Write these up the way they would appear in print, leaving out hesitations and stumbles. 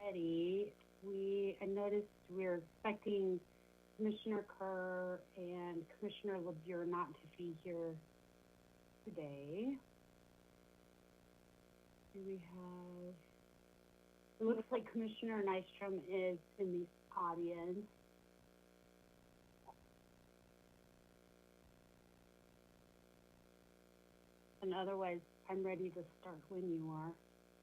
Ready. I noticed we're expecting Commissioner Kerr and Commissioner LeBure not to be here today. Do we have, it looks like Commissioner Nystrom is in the audience. And otherwise, I'm ready to start when you are.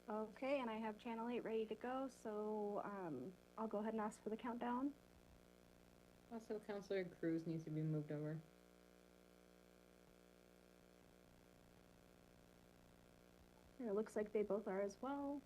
Okay, and I have Channel 8 ready to go, so I'll go ahead and ask for the countdown. Also, Councilor Cruz needs to be moved over. It looks like they both are as well.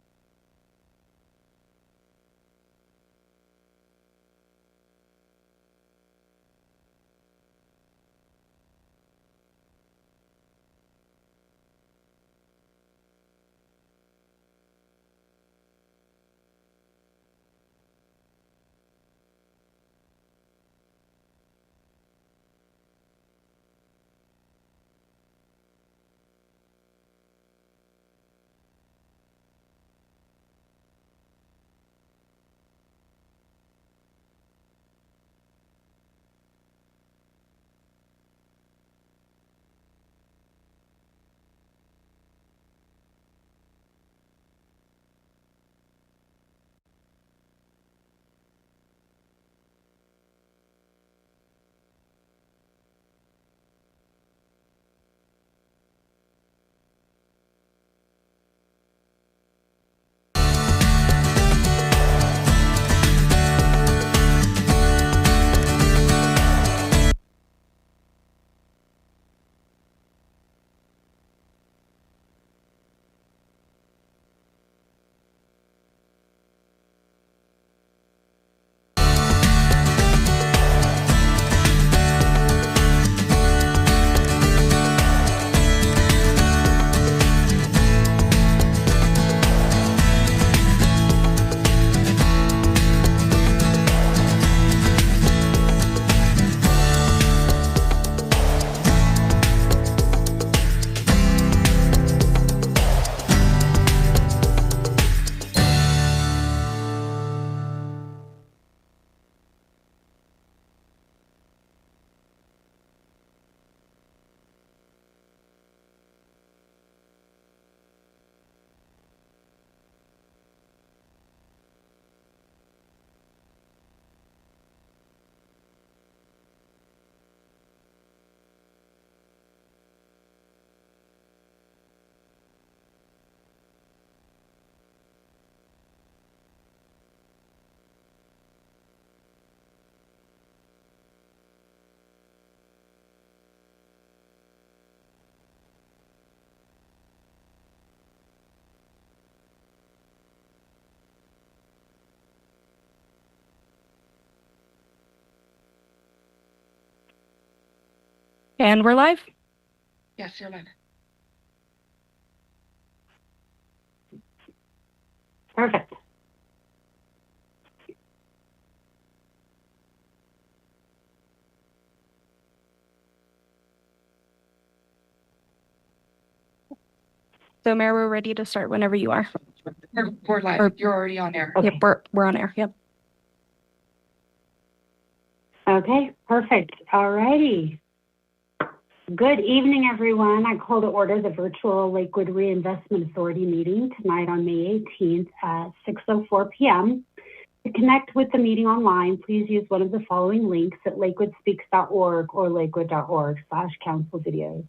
And we're live? Yes, you're live. Perfect. So, Mayor, we're ready to start whenever you are. We're live. You're already on air. Okay. Yep, we're on air. Yep. Okay, perfect. All righty. Good evening, everyone. I call to order the virtual Lakewood Reinvestment Authority meeting tonight on May 18th at 6:04 p.m. To connect with the meeting online, please use one of the following links at lakewoodspeaks.org or lakewood.org/council videos.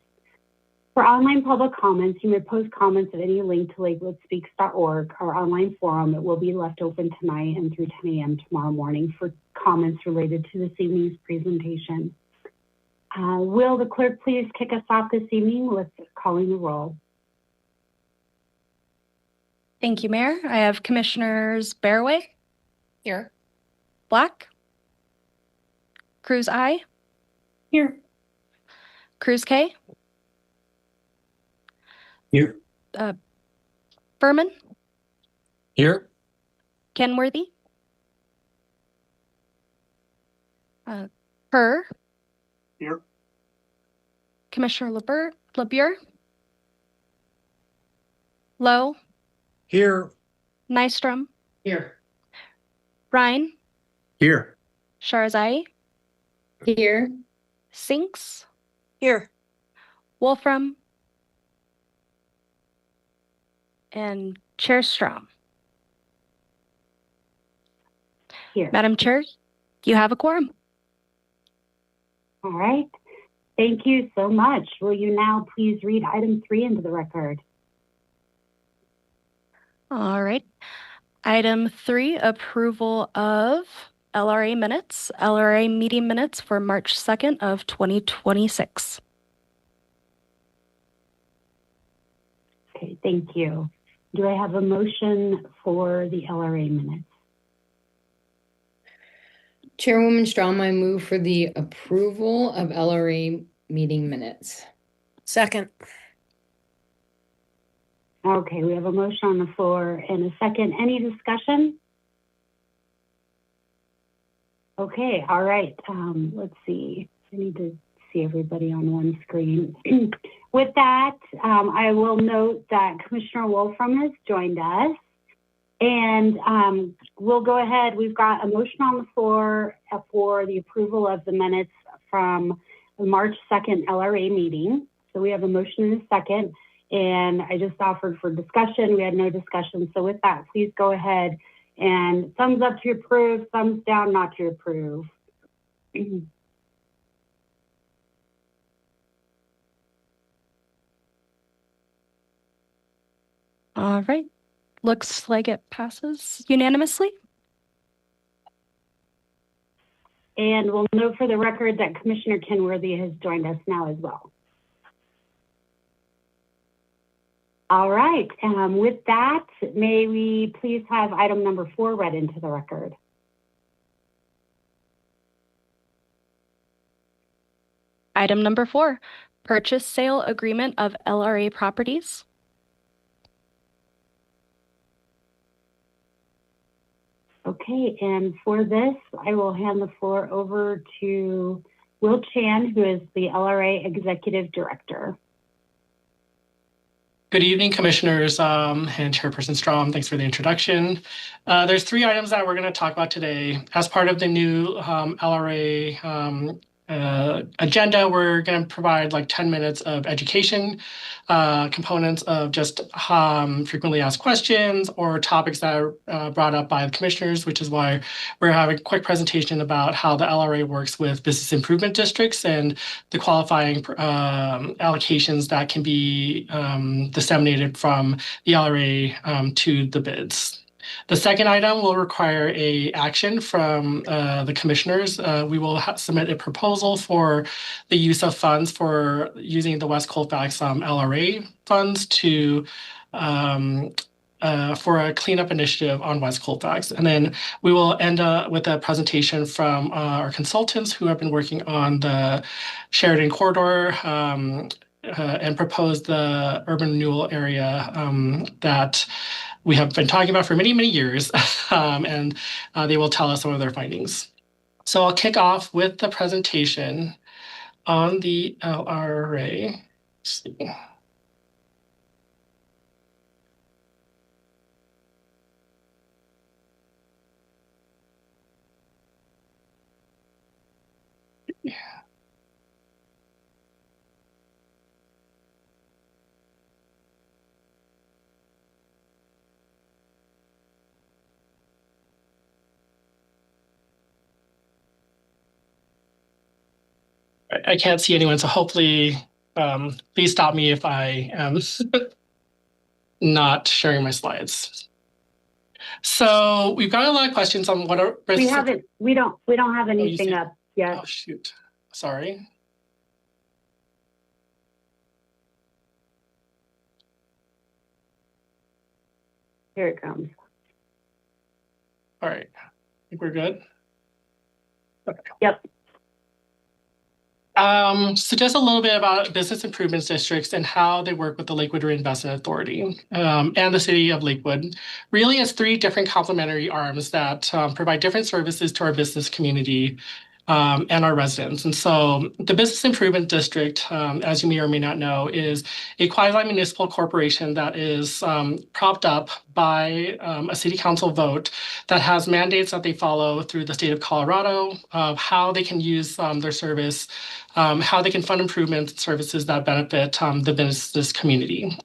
For online public comments, you may post comments at any link to lakewoodspeaks.org, our online forum. It will be left open tonight and through 10 a.m. tomorrow morning for comments related to this evening's presentation. Will the clerk please kick us off this evening with calling the roll? Thank you, Mayor. I have Commissioners Barraway. Here. Black. Cruz I. Here. Cruz K. Here. Furman. Here. Kenworthy. Kerr. Here. Commissioner LeBure. Lowe. Here. Nystrom. Here. Ryan, Here. Sharzai, Here. Sinks, Here. Wolfram, and Chair Strom. Here. Madam Chair, you have a quorum. All right. Thank you so much. Will you now please read item 3 into the record? All right. Item 3, approval of LRA minutes, LRA meeting minutes for March 2nd of 2026. Okay, thank you. Do I have a motion for the LRA minutes? Chairwoman Strom, I move for the approval of LRA meeting minutes. Second. Okay, we have a motion on the floor and a second. Any discussion? Okay, all right. Let's see. I need to see everybody on one screen. With that, I will note that Commissioner Wolfram has joined us. And we'll go ahead. We've got a motion on the floor for the approval of the minutes from the March 2nd LRA meeting. So we have a motion and a second. And I just offered for discussion. We had no discussion. So with that, please go ahead and thumbs up to approve, thumbs down not to approve. All right. Looks like it passes unanimously. And we'll note for the record that Commissioner Kenworthy has joined us now as well. All right, with that, may we please have item number 4 read into the record? Item number 4, purchase sale agreement of LRA properties. Okay, and for this, I will hand the floor over to Will Chan, who is the LRA Executive Director. Good evening, Commissioners and Chairperson Strom. Thanks for the introduction. There's 3 items that we're going to talk about today. As part of the new LRA agenda, we're going to provide like 10 minutes of education, components of just frequently asked questions or topics that are brought up by the commissioners, which is why we're having a quick presentation about how the LRA works with business improvement districts and the qualifying allocations that can be disseminated from the LRA to the bids. The second item will require a action from the commissioners. We will submit a proposal for the use of funds for using the West Colfax LRA funds to for a cleanup initiative on West Colfax. And then we will end with a presentation from our consultants who have been working on the Sheridan corridor and propose the urban renewal area that we have been talking about for many, many years, and they will tell us some of their findings. So I'll kick off with the presentation on the LRA. Let's see. I can't see anyone, so hopefully, please stop me if I am not sharing my slides. So we've got a lot of questions on what are We don't have anything up yet. Oh shoot, sorry. Here it comes. All right, I think we're good. Okay. Yep. So just a little bit about business improvements districts and how they work with the Lakewood Reinvestment Authority and the city of Lakewood. Really, it's 3 different complementary arms that provide different services to our business community and our residents. And so the Business Improvement District, as you may or may not know, is a quasi-municipal corporation that is propped up by a city council vote that has mandates that they follow through the state of Colorado of how they can use their service, how they can fund improvements and services that benefit the business community.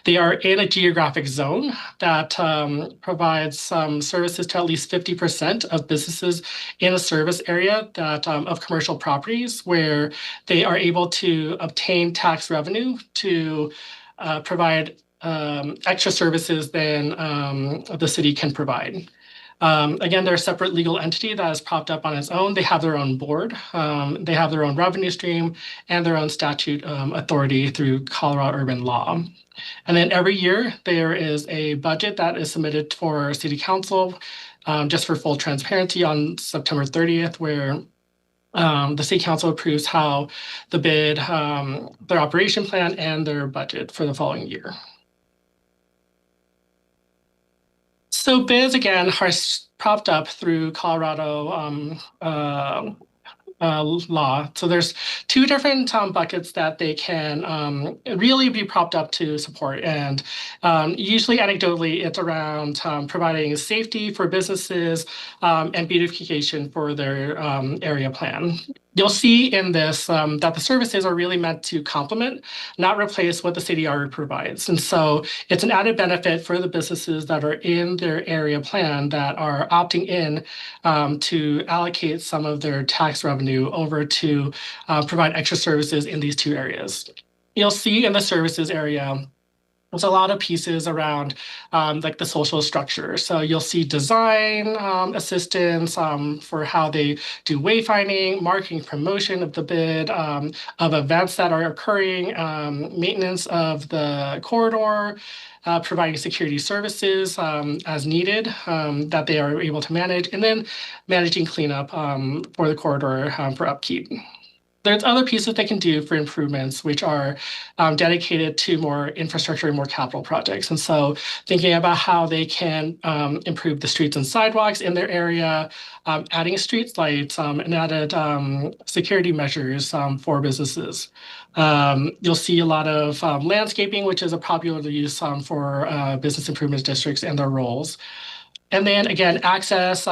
They are in a geographic zone that provides services to at least 50% of businesses in a service area that of commercial properties, where they are able to obtain tax revenue to provide extra services than the city can provide. Again, they're a separate legal entity that is propped up on its own. They have their own board, they have their own revenue stream, and their own statute authority through Colorado urban law. And then every year there is a budget that is submitted for City Council, just for full transparency, on September 30th, where the City Council approves how the bid, their operation plan, and their budget for the following year. So bids, again, are propped up through Colorado law. So there's two different buckets that they can really be propped up to support. And usually anecdotally, it's around providing safety for businesses and beautification for their area plan. You'll see in this that the services are really meant to complement, not replace, what the city already provides. And so it's an added benefit for the businesses that are in their area plan that are opting in to allocate some of their tax revenue over to provide extra services in these two areas. You'll see in the services area, there's a lot of pieces around like the social structure. So you'll see design assistance for how they do wayfinding, marketing, promotion of the bid, of events that are occurring, maintenance of the corridor, providing security services as needed that they are able to manage, and then managing cleanup for the corridor for upkeep. There's other pieces they can do for improvements, which are dedicated to more infrastructure and more capital projects. And so thinking about how they can improve the streets and sidewalks in their area, adding street lights and added security measures for businesses. You'll see a lot of landscaping, which is a popular use for business improvement districts and their roles. And then again, access.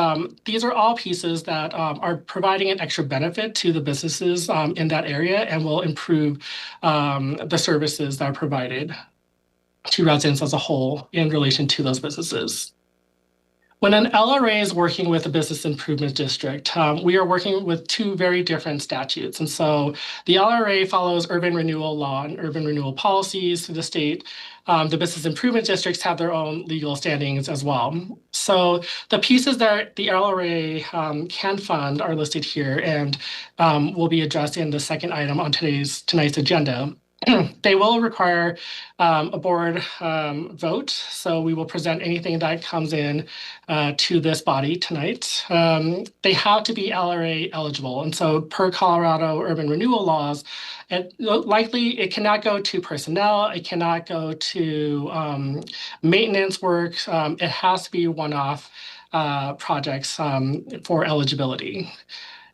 These are all pieces that are providing an extra benefit to the businesses in that area and will improve the services that are provided to residents as a whole in relation to those businesses. When an LRA is working with a business improvement district, we are working with two very different statutes. And so the LRA follows urban renewal law and urban renewal policies through the state. The business improvement districts have their own legal standings as well. So the pieces that the LRA can fund are listed here and will be addressed in the second item on tonight's agenda. They will require a board vote, so we will present anything that comes in to this body tonight. They have to be LRA eligible, and so per Colorado urban renewal laws, it cannot go to personnel, it cannot go to maintenance work. It has to be one-off projects for eligibility.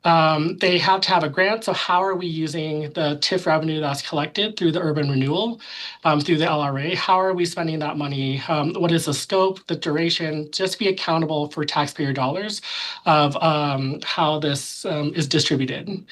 They have to have a grant. So how are we using the TIF revenue that's collected through the urban renewal, through the LRA? How are we spending that money? What is the scope, the duration? Just be accountable for taxpayer dollars of how this is distributed.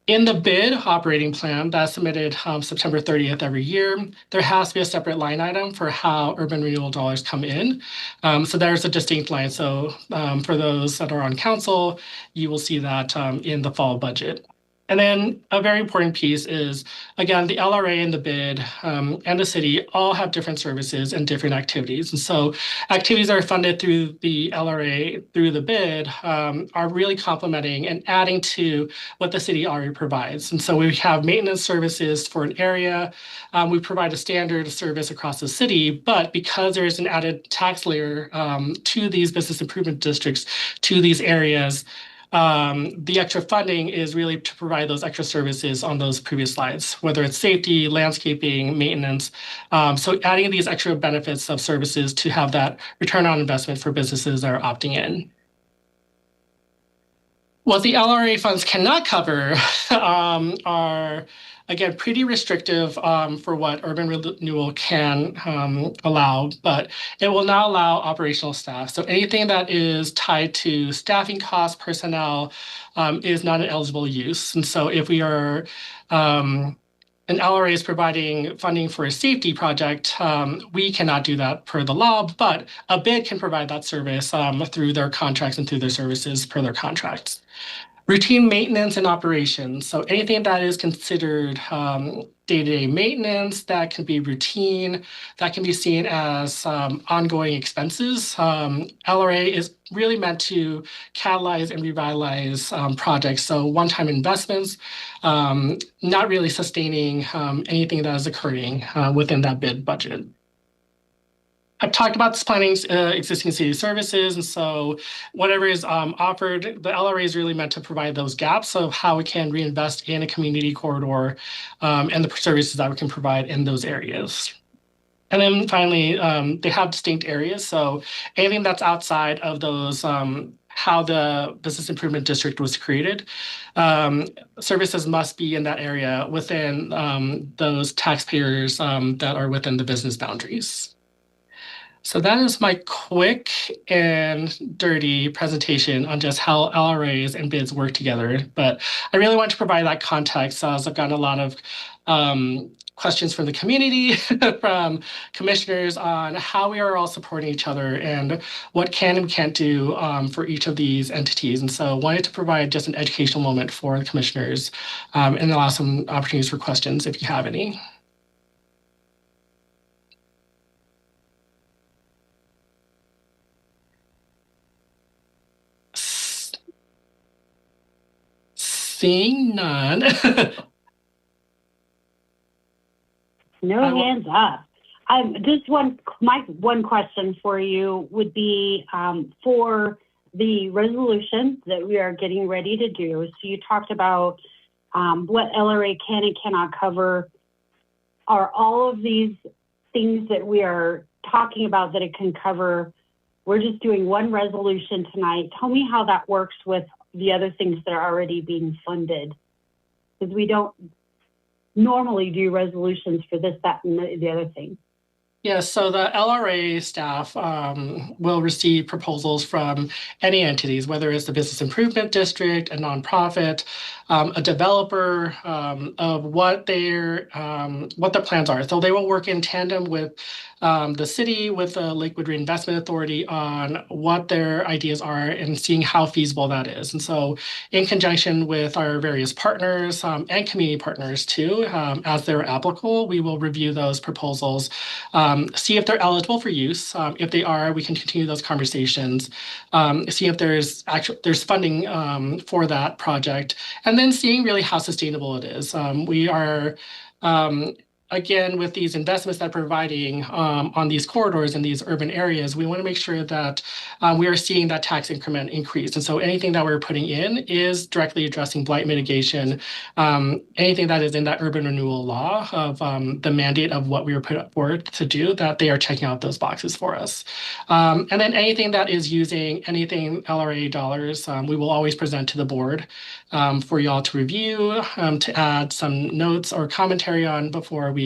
In the bid operating plan that's submitted September 30th every year, there has to be a separate line item for how urban renewal dollars come in. So there's a distinct line. So for those that are on council, you will see that in the fall budget. And then a very important piece is, again, the LRA and the bid and the city all have different services and different activities. And so activities that are funded through the LRA, through the bid, are really complementing and adding to what the city already provides. And so we have maintenance services for an area. We provide a standard service across the city, but because there is an added tax layer to these business improvement districts, to these areas, the extra funding is really to provide those extra services on those previous slides, whether it's safety, landscaping, maintenance. So adding these extra benefits of services to have that return on investment for businesses that are opting in. What the LRA funds cannot cover are, again, pretty restrictive for what urban renewal can allow, but it will not allow operational staff. So anything that is tied to staffing costs, personnel, is not an eligible use. And so if we are an LRA is providing funding for a safety project, we cannot do that per the law, but a bid can provide that service through their contracts and through their services per their contracts. Routine maintenance and operations. So anything that is considered day-to-day maintenance, that can be routine, that can be seen as ongoing expenses. LRA is really meant to catalyze and revitalize projects. So one-time investments, not really sustaining anything that is occurring within that bid budget. I've talked about this planning existing city services, and so whatever is offered, the LRA is really meant to provide those gaps of how we can reinvest in a community corridor and the services that we can provide in those areas. And then finally, they have distinct areas. So anything that's outside of those, how the business improvement district was created, services must be in that area within those taxpayers that are within the business boundaries. So that is my quick and dirty presentation on just how LRAs and bids work together. But I really want to provide that context as I've gotten a lot of questions from the community, from commissioners on how we are all supporting each other and what can and can't do for each of these entities. And so I wanted to provide just an educational moment for the commissioners and allow some opportunities for questions if you have any. Seeing none. No hands up. Just my one question for you would be for the resolution that we are getting ready to do. So you talked about what LRA can and cannot cover. Are all of these things that we are talking about that it can cover? We're just doing one resolution tonight. Tell me how that works with the other things that are already being funded, because we don't normally do resolutions for this, that, and the other thing. Yeah, so the LRA staff will receive proposals from any entities, whether it's the Business Improvement District, a nonprofit, a developer, of what their plans are. So they will work in tandem with the city, with the Lakewood Reinvestment Authority on what their ideas are and seeing how feasible that is. And so in conjunction with our various partners and community partners too, as they're applicable, we will review those proposals, see if they're eligible for use. If they are, we can continue those conversations, see if there's funding for that project, and then seeing really how sustainable it is. We are again, with these investments that are providing on these corridors in these urban areas, we want to make sure that we are seeing that tax increment increase. And so anything that we're putting in is directly addressing blight mitigation, anything that is in that urban renewal law of the mandate of what we were put forward to do, that they are checking out those boxes for us. And then anything that is using anything LRA dollars, we will always present to the board for y'all to review, to add some notes or commentary on before we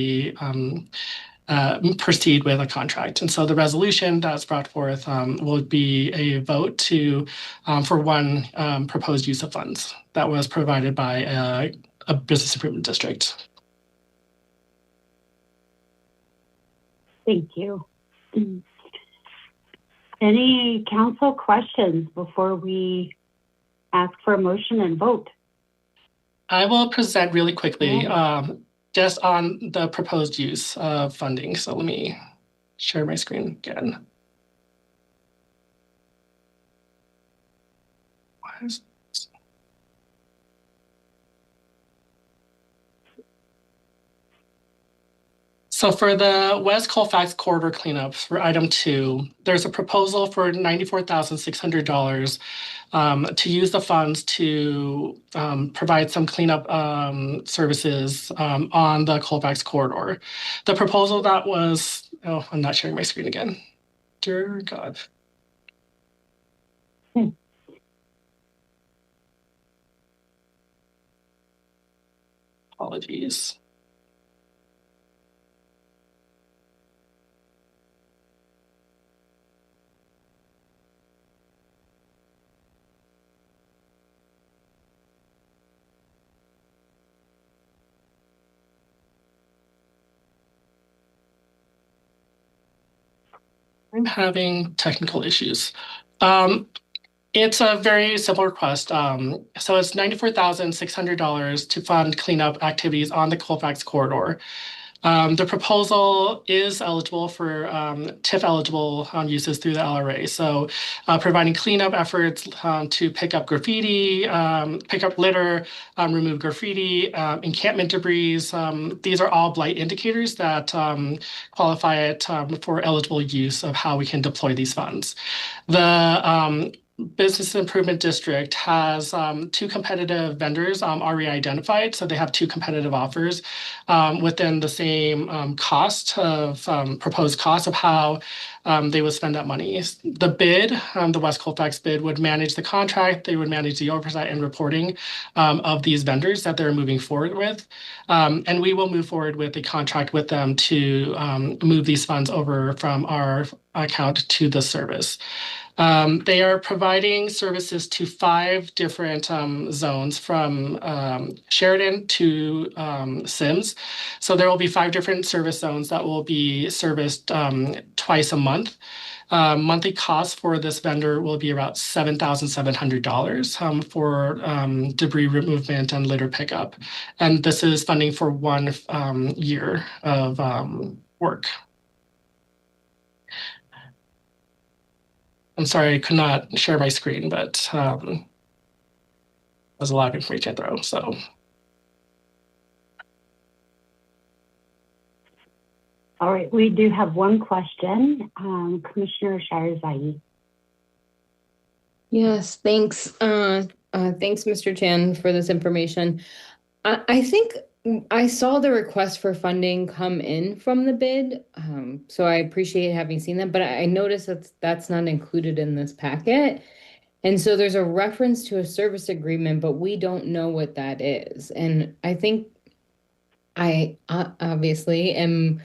proceed with a contract. And so the resolution that's brought forth will be a vote to for one proposed use of funds that was provided by a business improvement district. Thank you. Any council questions before we ask for a motion and vote? I will present really quickly just on the proposed use of funding. So let me share my screen again. Why is this? So for the West Colfax corridor cleanup for item 2, there's a proposal for $94,600 to use the funds to provide some cleanup services on the Colfax corridor. The proposal that was, oh, I'm not sharing my screen again. Dear God. apologies. I'm having technical issues. It's a very simple request. So it's $94,600 to fund cleanup activities on the Colfax corridor. The proposal is eligible for TIF eligible uses through the LRA. So providing cleanup efforts to pick up graffiti, pick up litter, remove graffiti, encampment debris. These are all blight indicators that qualify it for eligible use of how we can deploy these funds. The Business Improvement District has two competitive vendors already identified. So they have two competitive offers within the same cost of proposed cost of how they would spend that money. The bid, the West Colfax bid, would manage the contract. They would manage the oversight and reporting of these vendors that they're moving forward with. And we will move forward with a contract with them to move these funds over from our account to the service. They are providing services to 5 different zones from Sheridan to Sims. So there will be 5 different service zones that will be serviced twice a month. Monthly cost for this vendor will be about $7,700 for debris removal and litter pickup. And this is funding for 1 year of work. I'm sorry, I could not share my screen, but there's a lot of information to throw, so. All right, we do have one question. Commissioner Shirzai. Yes, thanks. Thanks, Mr. Chan, for this information. I think I saw the request for funding come in from the bid, so I appreciate having seen that, but I noticed that's not included in this packet. And so there's a reference to a service agreement, but we don't know what that is. And I think I obviously am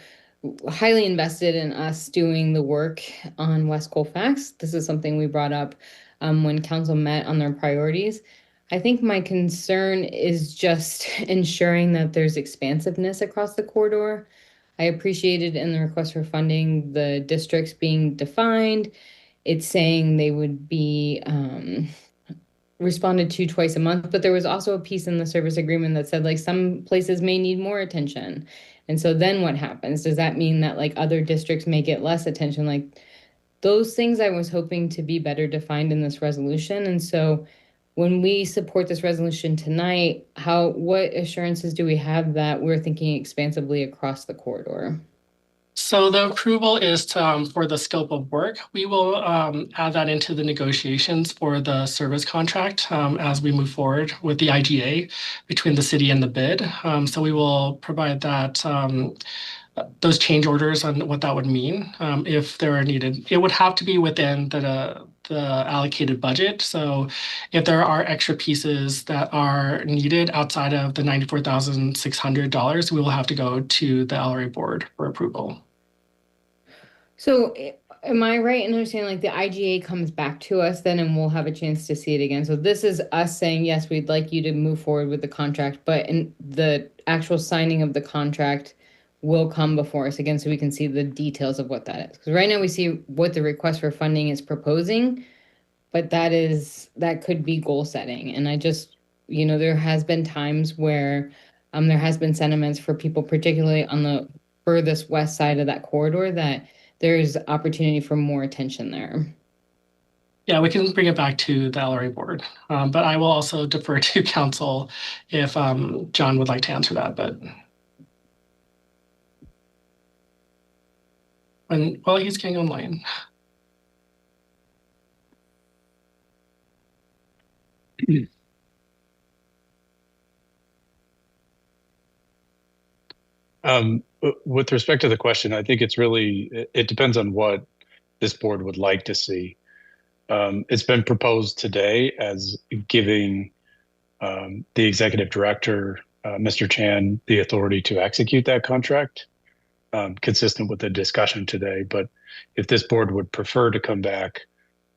highly invested in us doing the work on West Colfax. This is something we brought up when council met on their priorities. I think my concern is just ensuring that there's expansiveness across the corridor. I appreciated in the request for funding the districts being defined. It's saying they would be responded to twice a month, but there was also a piece in the service agreement that said like some places may need more attention. And so then what happens? Does that mean that like other districts may get less attention? Like those things I was hoping to be better defined in this resolution. And so when we support this resolution tonight, what assurances do we have that we're thinking expansively across the corridor? So the approval is for the scope of work. We will add that into the negotiations for the service contract as we move forward with the IGA between the city and the bid. So we will provide that those change orders on what that would mean if they are needed. It would have to be within the allocated budget. So if there are extra pieces that are needed outside of the $94,600, we will have to go to the LRA board for approval. So am I right in understanding like the IGA comes back to us then and we'll have a chance to see it again? So this is us saying, yes, we'd like you to move forward with the contract, but in the actual signing of the contract will come before us again so we can see the details of what that is. Because right now we see what the request for funding is proposing, but that could be goal setting. And I just, there has been times where there has been sentiments for people, particularly on the furthest west side of that corridor, that there's opportunity for more attention there. Yeah, we can bring it back to the LRA board, but I will also defer to council if John would like to answer that. But while he's getting online. With respect to the question, I think it depends on what this board would like to see. It's been proposed today as giving the executive director Mr. Chan the authority to execute that contract, consistent with the discussion today. But if this board would prefer to come back,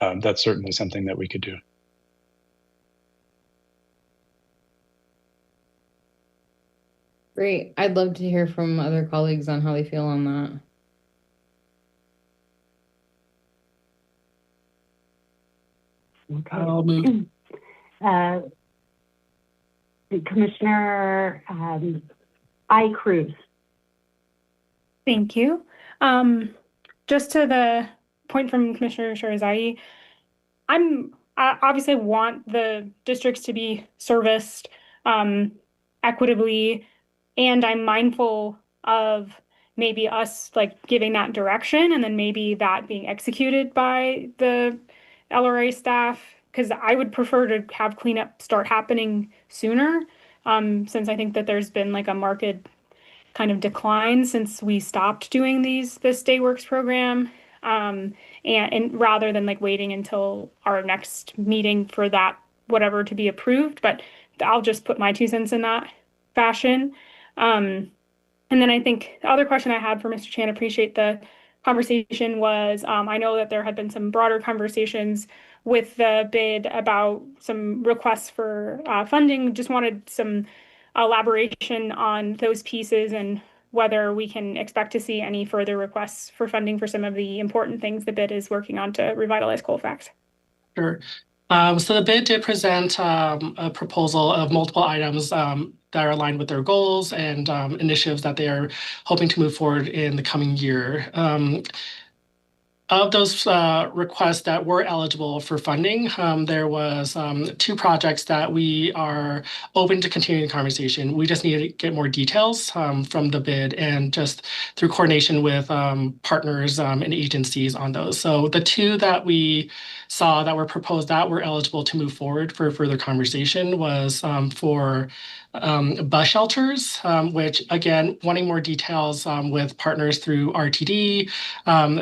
that's certainly something that we could do. Great. I'd love to hear from other colleagues on how they feel on that. Okay. I'll move. Commissioner I. Cruz. Thank you. Just to the point from Commissioner Shirazai, I obviously want the districts to be serviced equitably, and I'm mindful of maybe us like giving that direction and then maybe that being executed by the LRA staff, because I would prefer to have cleanup start happening sooner, since I think that there's been like a marked kind of decline since we stopped doing this Day Works program, and rather than like waiting until our next meeting for that whatever to be approved. But I'll just put my 2 cents in that fashion. And then I think the other question I had for Mr. Chan, appreciate the conversation, was I know that there had been some broader conversations with the bid about some requests for funding. Just wanted some elaboration on those pieces and whether we can expect to see any further requests for funding for some of the important things the bid is working on to revitalize Colfax. Sure. So the bid did present a proposal of multiple items that are aligned with their goals and initiatives that they are hoping to move forward in the coming year. Of those requests that were eligible for funding, there was 2 projects that we are open to continuing the conversation. We just need to get more details from the bid and just through coordination with partners and agencies on those. So the 2 that we saw that were proposed that were eligible to move forward for further conversation was for bus shelters, which again, wanting more details with partners through RTD,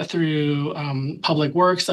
through Public Works.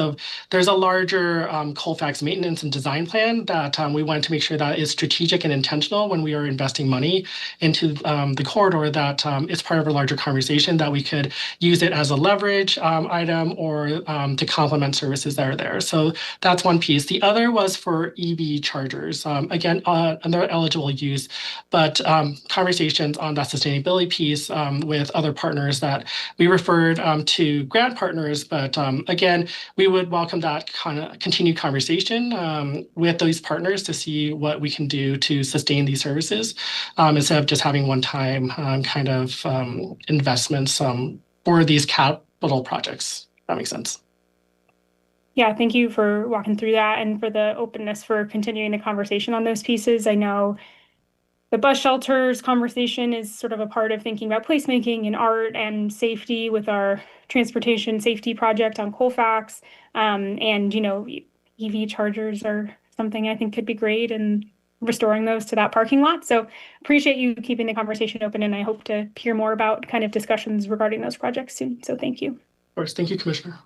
There's a larger Colfax maintenance and design plan that we wanted to make sure that is strategic and intentional when we are investing money into the corridor, that it's part of a larger conversation, that we could use it as a leverage item or to complement services that are there. So that's one piece. The other was for EV chargers. Again, another eligible use, but conversations on that sustainability piece with other partners that we referred to grant partners. But again, we would welcome that kind of continued conversation with those partners to see what we can do to sustain these services instead of just having one-time kind of investments for these capital projects. If that makes sense. Yeah, thank you for walking through that and for the openness for continuing the conversation on those pieces. I know the bus shelters conversation is sort of a part of thinking about placemaking and art and safety with our transportation safety project on Colfax. And, you know, EV chargers are something I think could be great, and restoring those to that parking lot. So appreciate you keeping the conversation open, and I hope to hear more about kind of discussions regarding those projects soon. So thank you. Of course. Thank you, Commissioner.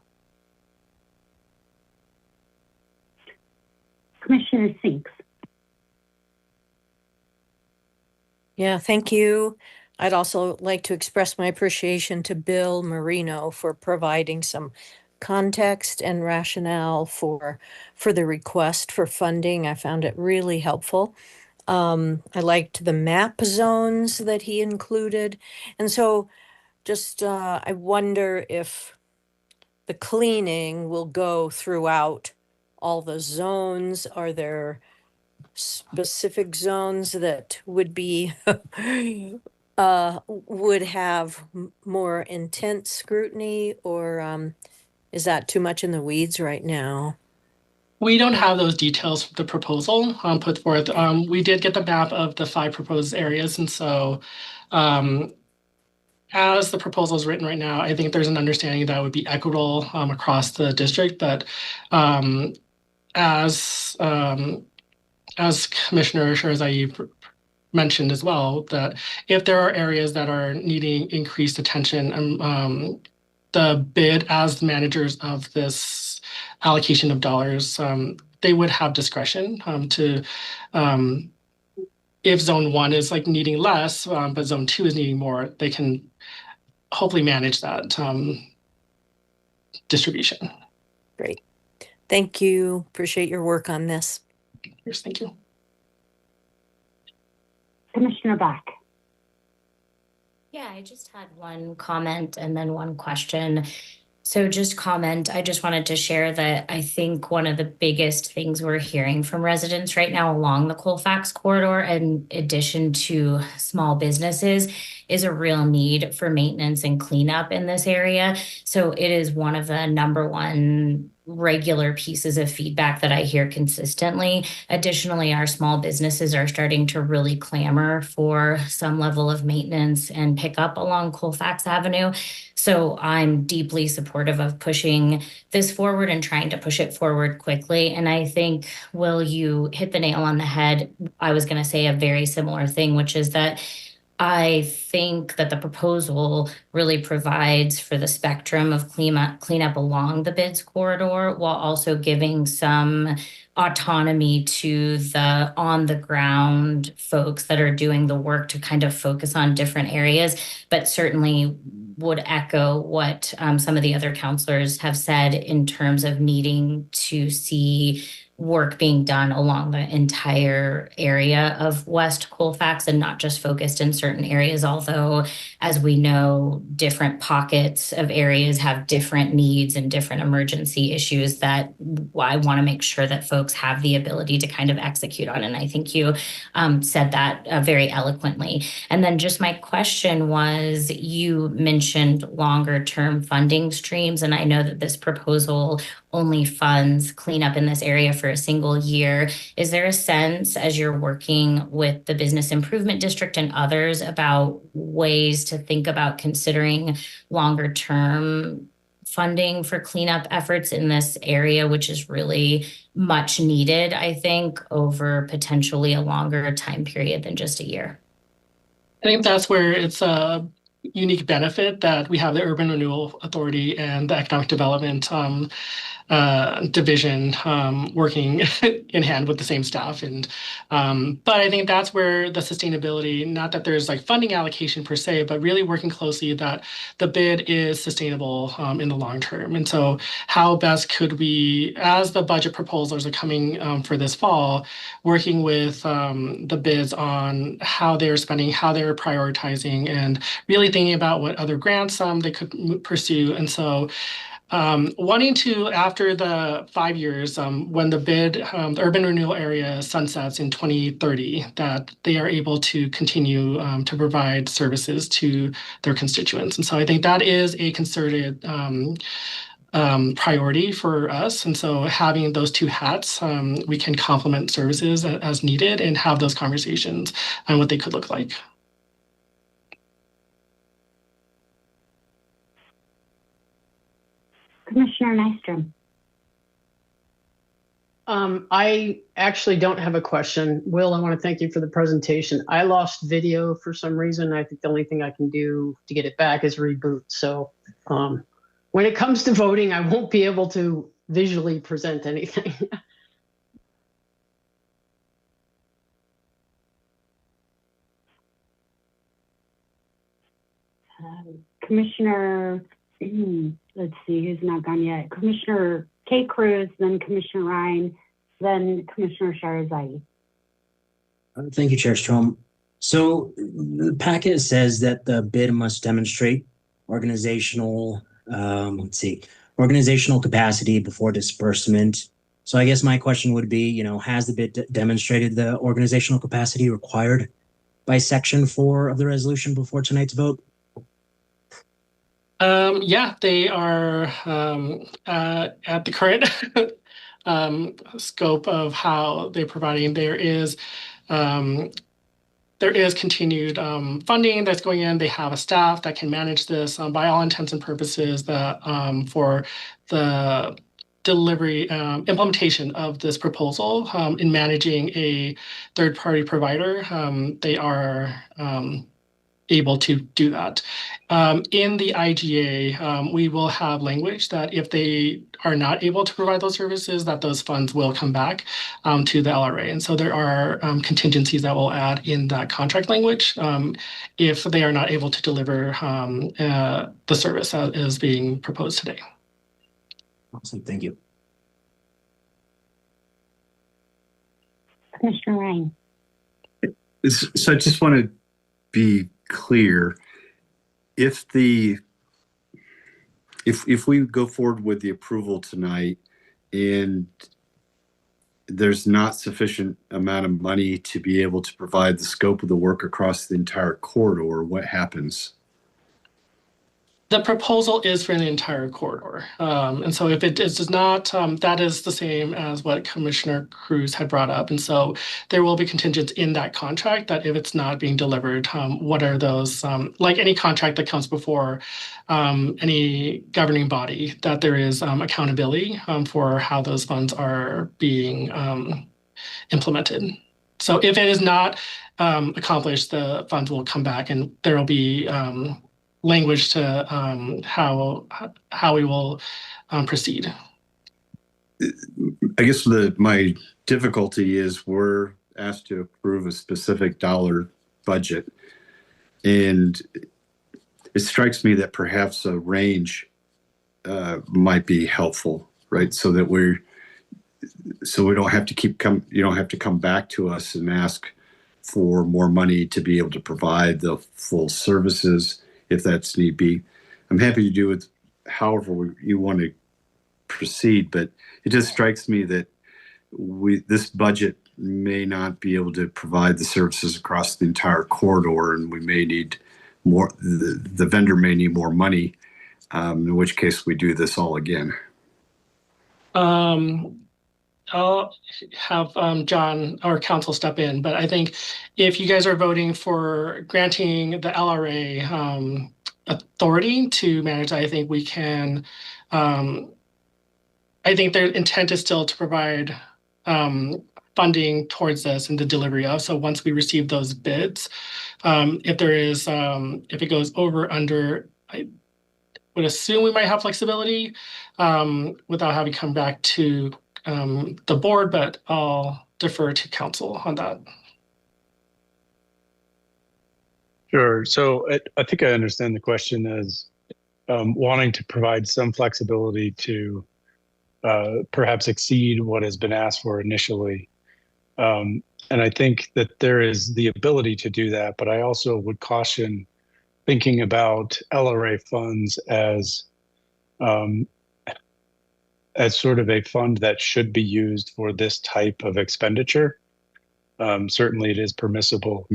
Commissioner Sinks. Yeah, thank you. I'd also like to express my appreciation to Bill Marino for providing some context and rationale for the request for funding. I found it really helpful. I liked the map zones that he included. And so just I wonder if the cleaning will go throughout all the zones. Are there specific zones that would be would have more intense scrutiny, or is that too much in the weeds right now? We don't have those details for the proposal put forth. We did get the map of the 5 proposed areas, and so as the proposal is written right now, I think there's an understanding that would be equitable across the district. But as Commissioner Shirazai mentioned as well, that if there are areas that are needing increased attention, the bid as managers of this allocation of dollars, they would have discretion to if zone 1 is like needing less, but zone 2 is needing more, they can hopefully manage that distribution. Great. Thank you. Appreciate your work on this. Yes, thank you. Commissioner Beck. Yeah, I just had one comment and then one question. So just comment, I just wanted to share that I think one of the biggest things we're hearing from residents right now along the Colfax corridor, in addition to small businesses, is a real need for maintenance and cleanup in this area. So it is one of the #1 regular pieces of feedback that I hear consistently. Additionally, our small businesses are starting to really clamor for some level of maintenance and pickup along Colfax Avenue. So I'm deeply supportive of pushing this forward and trying to push it forward quickly. And I think, Will, you hit the nail on the head. I was going to say a very similar thing, which is that I think that the proposal really provides for the spectrum of cleanup along the bids corridor, while also giving some autonomy to the on the ground folks that are doing the work to kind of focus on different areas, but certainly would echo what some of the other counselors have said in terms of needing to see work being done along the entire area of West Colfax and not just focused in certain areas, although, as we know, different pockets of areas have different needs and different emergency issues that I want to make sure that folks have the ability to kind of execute on. And I think you said that very eloquently. And then just my question was, you mentioned longer term funding streams, and I know that this proposal only funds cleanup in this area for a single year. Is there a sense, as you're working with the Business Improvement District and others, about ways to think about considering longer term funding for cleanup efforts in this area, which is really much needed, I think, over potentially a longer time period than just a year? I think that's where it's a unique benefit that we have the Urban Renewal Authority and the Economic Development division working in hand with the same staff. And but I think that's where the sustainability, not that there's like funding allocation per se, but really working closely that the bid is sustainable in the long term. And so how best could we, as the budget proposals are coming for this fall, working with the bids on how they're spending, how they're prioritizing, and really thinking about what other grants they could pursue. And so wanting to, after the 5 years, when the bid, the urban renewal area sunsets in 2030, that they are able to continue to provide services to their constituents. And so I think that is a concerted priority for us. And so having those two hats, we can complement services as needed and have those conversations on what they could look like. Commissioner Nystrom. I actually don't have a question. Will, I want to thank you for the presentation. I lost video for some reason. I think the only thing I can do to get it back is reboot. So when it comes to voting, I won't be able to visually present anything. Commissioner, let's see who's not gone yet. Commissioner Kate Cruz, then Commissioner Ryan, then Commissioner Sharazadi. Thank you, Chair Strom. So the packet says that the bid must demonstrate organizational, organizational capacity before disbursement. So I guess my question would be, has the bid demonstrated the organizational capacity required by Section 4 of the resolution before tonight's vote? Yeah, they are at the current scope of how they're providing. There is continued funding that's going in. They have a staff that can manage this by all intents and purposes. For the delivery implementation of this proposal in managing a third-party provider, they are able to do that. In the IGA, we will have language that if they are not able to provide those services, that those funds will come back to the LRA. And so there are contingencies that we'll add in that contract language if they are not able to deliver the service that is being proposed today. Awesome, thank you. Commissioner Ryan. So I just want to be clear. If we go forward with the approval tonight and there's not sufficient amount of money to be able to provide the scope of the work across the entire corridor, what happens? The proposal is for the entire corridor. And so if it is not, that is the same as what Commissioner Cruz had brought up. And so there will be contingents in that contract that if it's not being delivered, what are those, like any contract that comes before any governing body, that there is accountability for how those funds are being implemented. So if it is not accomplished, the funds will come back and there will be language to how we will proceed. I guess my difficulty is we're asked to approve a specific dollar budget, and it strikes me that perhaps a range might be helpful, right? So that we don't have to you don't have to come back to us and ask for more money to be able to provide the full services if that's need be. I'm happy to do it however you want to proceed, but it just strikes me that this budget may not be able to provide the services across the entire corridor, and we may need more, the vendor may need more money, in which case we do this all again. I'll have John or council step in, but I think if you guys are voting for granting the LRA authority to manage, I think we can, I think their intent is still to provide funding towards this and the delivery of. So once we receive those bids, if there is, if it goes over, under, I would assume we might have flexibility without having come back to the board, but I'll defer to council on that. Sure. So I think I understand the question as wanting to provide some flexibility to perhaps exceed what has been asked for initially. And I think that there is the ability to do that, but I also would caution thinking about LRA funds as sort of a fund that should be used for this type of expenditure. Certainly it is permissible,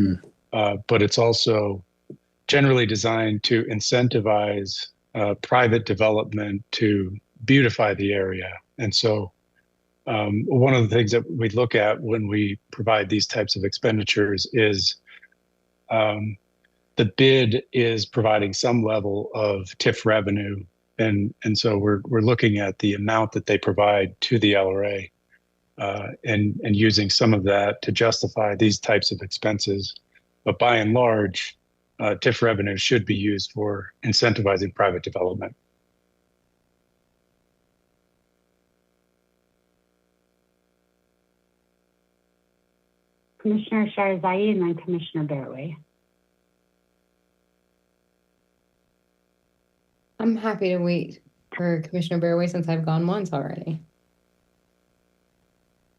but it's also generally designed to incentivize private development to beautify the area. And so one of the things that we look at when we provide these types of expenditures is the bid is providing some level of TIF revenue. And so we're looking at the amount that they provide to the LRA and using some of that to justify these types of expenses. But by and large, TIF revenue should be used for incentivizing private development. Commissioner Sharzai and then Commissioner Barraway. I'm happy to wait for Commissioner Barraway since I've gone once already.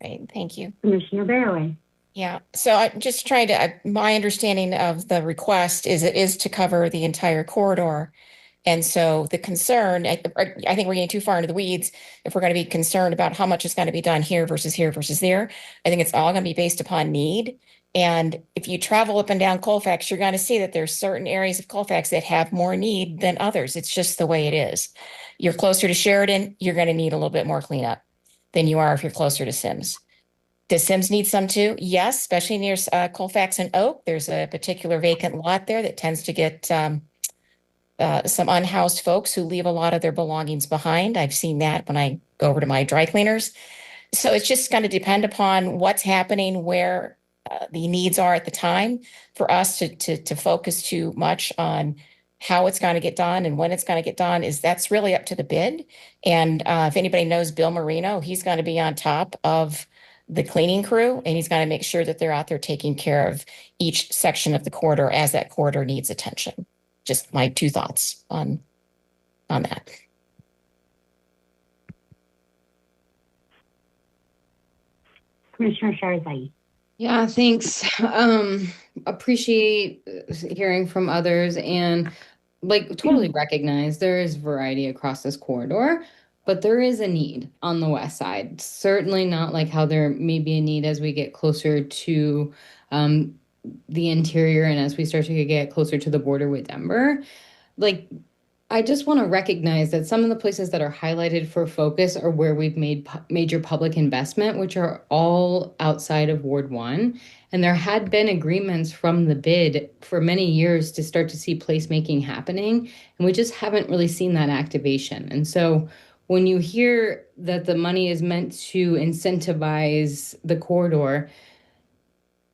Great, thank you. Commissioner Barraway. Yeah, so I'm just trying to, my understanding of the request is it is to cover the entire corridor. And so the concern, I think we're getting too far into the weeds if we're going to be concerned about how much is going to be done here versus there. I think it's all going to be based upon need. And if you travel up and down Colfax, you're going to see that there's certain areas of Colfax that have more need than others. It's just the way it is. You're closer to Sheridan, you're going to need a little bit more cleanup than you are if you're closer to Sims. Does Sims need some too? Yes, especially near Colfax and Oak. There's a particular vacant lot there that tends to get some unhoused folks who leave a lot of their belongings behind. I've seen that when I go over to my dry cleaners. So it's just going to depend upon what's happening where the needs are at the time, for us to focus too much on how it's going to get done and when it's going to get done that's really up to the bid. And if anybody knows Bill Marino, he's going to be on top of the cleaning crew, and he's going to make sure that they're out there taking care of each section of the corridor as that corridor needs attention. Just my 2 thoughts on that. Commissioner Sharzai. Yeah, thanks. Appreciate hearing from others and totally recognize there is variety across this corridor, but there is a need on the west side. Certainly not like how there may be a need as we get closer to the interior and as we start to get closer to the border with Denver. I just want to recognize that some of the places that are highlighted for focus are where we've made major public investment, which are all outside of Ward 1. And there had been agreements from the bid for many years to start to see placemaking happening. And we just haven't really seen that activation. And so when you hear that the money is meant to incentivize the corridor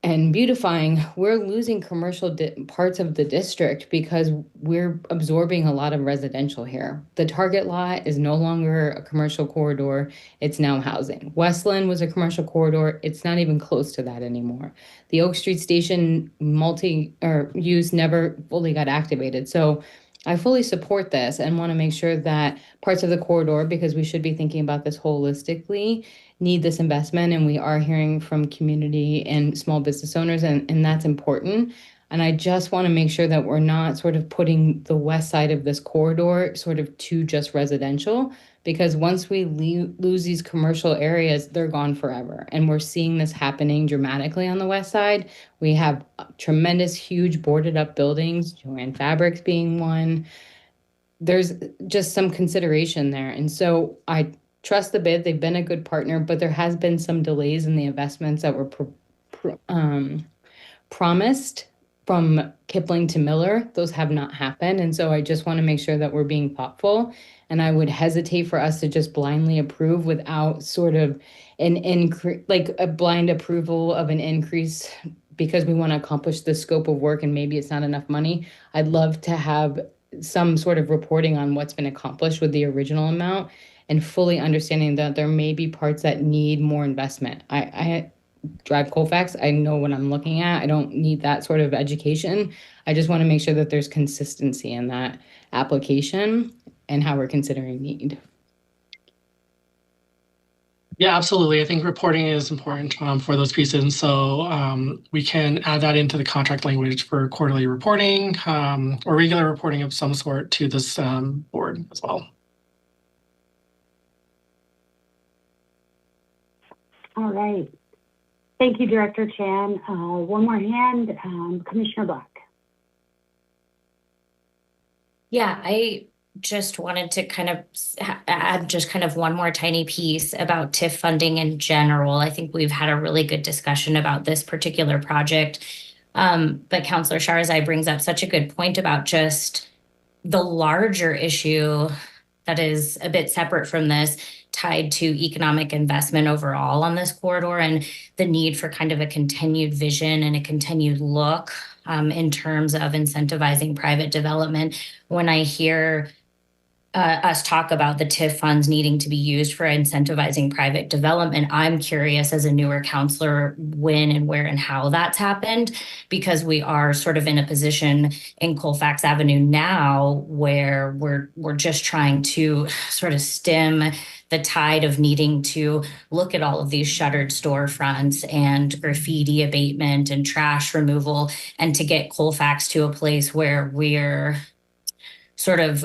and beautifying, we're losing commercial parts of the district because we're absorbing a lot of residential here. The Target lot is no longer a commercial corridor. It's now housing. Westland was a commercial corridor. It's not even close to that anymore. The Oak Street Station use never fully got activated. So I fully support this and want to make sure that parts of the corridor, because we should be thinking about this holistically, need this investment. And we are hearing from community and small business owners, and that's important. And I just want to make sure that we're not sort of putting the west side of this corridor sort of to just residential, because once we lose these commercial areas, they're gone forever. And we're seeing this happening dramatically on the west side. We have tremendous, huge boarded up buildings, Joann Fabrics being one. There's just some consideration there. And so I trust the bid. They've been a good partner, but there has been some delays in the investments that were promised from Kipling to Miller. Those have not happened. And so I just want to make sure that we're being thoughtful. And I would hesitate for us to just blindly approve without sort of an increase, like a blind approval of an increase because we want to accomplish the scope of work and maybe it's not enough money. I'd love to have some sort of reporting on what's been accomplished with the original amount and fully understanding that there may be parts that need more investment. I drive Colfax. I know what I'm looking at. I don't need that sort of education. I just want to make sure that there's consistency in that application and how we're considering need. Yeah, absolutely. I think reporting is important for those pieces. So we can add that into the contract language for quarterly reporting or regular reporting of some sort to this board as well. All right. Thank you, Director Chan. One more hand, Commissioner Black. Yeah, I just wanted to kind of add just kind of one more tiny piece about TIF funding in general. I think we've had a really good discussion about this particular project. But Councilor Sharzai brings up such a good point about just the larger issue that is a bit separate from this, tied to economic investment overall on this corridor and the need for kind of a continued vision and a continued look in terms of incentivizing private development. When I hear us talk about the TIF funds needing to be used for incentivizing private development, I'm curious as a newer counselor when and where and how that's happened, because we are sort of in a position in Colfax Avenue now where we're just trying to sort of stem the tide of needing to look at all of these shuttered storefronts and graffiti abatement and trash removal, and to get Colfax to a place where we're sort of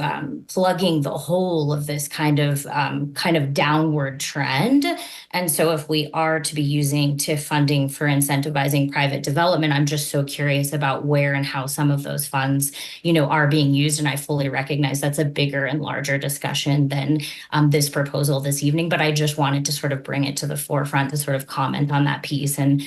plugging the hole of this kind of downward trend. And so if we are to be using TIF funding for incentivizing private development, I'm just so curious about where and how some of those funds, are being used. And I fully recognize that's a bigger and larger discussion than this proposal this evening, but I just wanted to sort of bring it to the forefront to sort of comment on that piece and